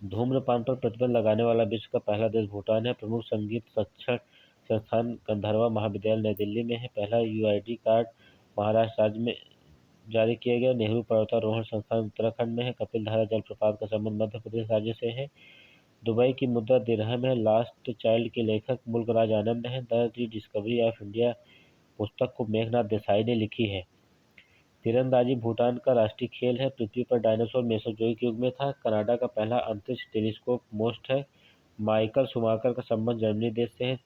धूम्रपान पर प्रतिबंध लगाने वाला विश्व का पहला देश भूटान है। प्रमुख संगीत शिक्षण संस्थान गंधर्वा महाविद्यालय नई दिल्ली में है। पहला यूआईडी कार्ड महाराष्ट्र राज्य में जारी किया गया। नेहरू पर्वतारोहण संस्थान उत्तराखंड में है। कपिल धारा जलप्रपात का संबंध मध्य प्रदेश राज्य से है। दुबई की मुद्रा दिरहम है। लास्ट चाइल्ड के लेखक मुल्कराज आनंद हैं। द रीडिस्कवरी ऑफ इंडिया पुस्तक को मेघनाथ देसाई ने लिखी है। तीरंदाजी भूटान का राष्ट्रीय खेल है। पृथ्वी पर डायनासोर मेसोजोइक युग में था। कनाडा का पहला अंतरिक्ष टेलीस्कोप मोस्ट है। माइकल शूमाकर का संबंध जर्मनी देश से है।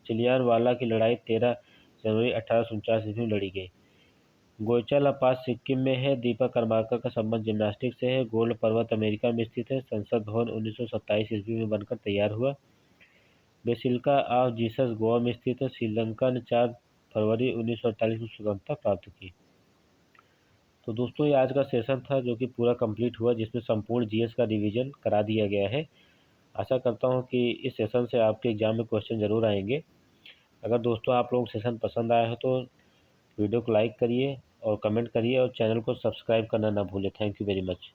चिलियानवाला की लड़ाई 13 जनवरी 1849 ईस्वी में लड़ी गई। गोइचाला पास सिक्किम में है। दीपा कर्माकर का संबंध जिम्नास्टिक से है। गोल्ड पर्वत अमेरिका में स्थित है। संसद भवन 1927 ईस्वी में बनकर तैयार हुआ। बेसिलिका ऑफ जीसस गोवा में स्थित है। श्रीलंका ने 4 फरवरी 1948 में स्वतंत्रता प्राप्त की। तो दोस्तों ये आज का सेशन था जो कि पूरा कंप्लीट हुआ, जिसमें संपूर्ण जीएस का रिवीजन करा दिया गया है। आशा करता हूँ कि इस सेशन से आपके एग्जाम में क्वेश्चन ज़रूर आएंगे। अगर दोस्तों आप लोगों को सेशन पसंद आया हो तो वीडियो को लाइक करिए और कमेंट करिए और चैनल को सब्सक्राइब करना ना भूलें। Thank you very much.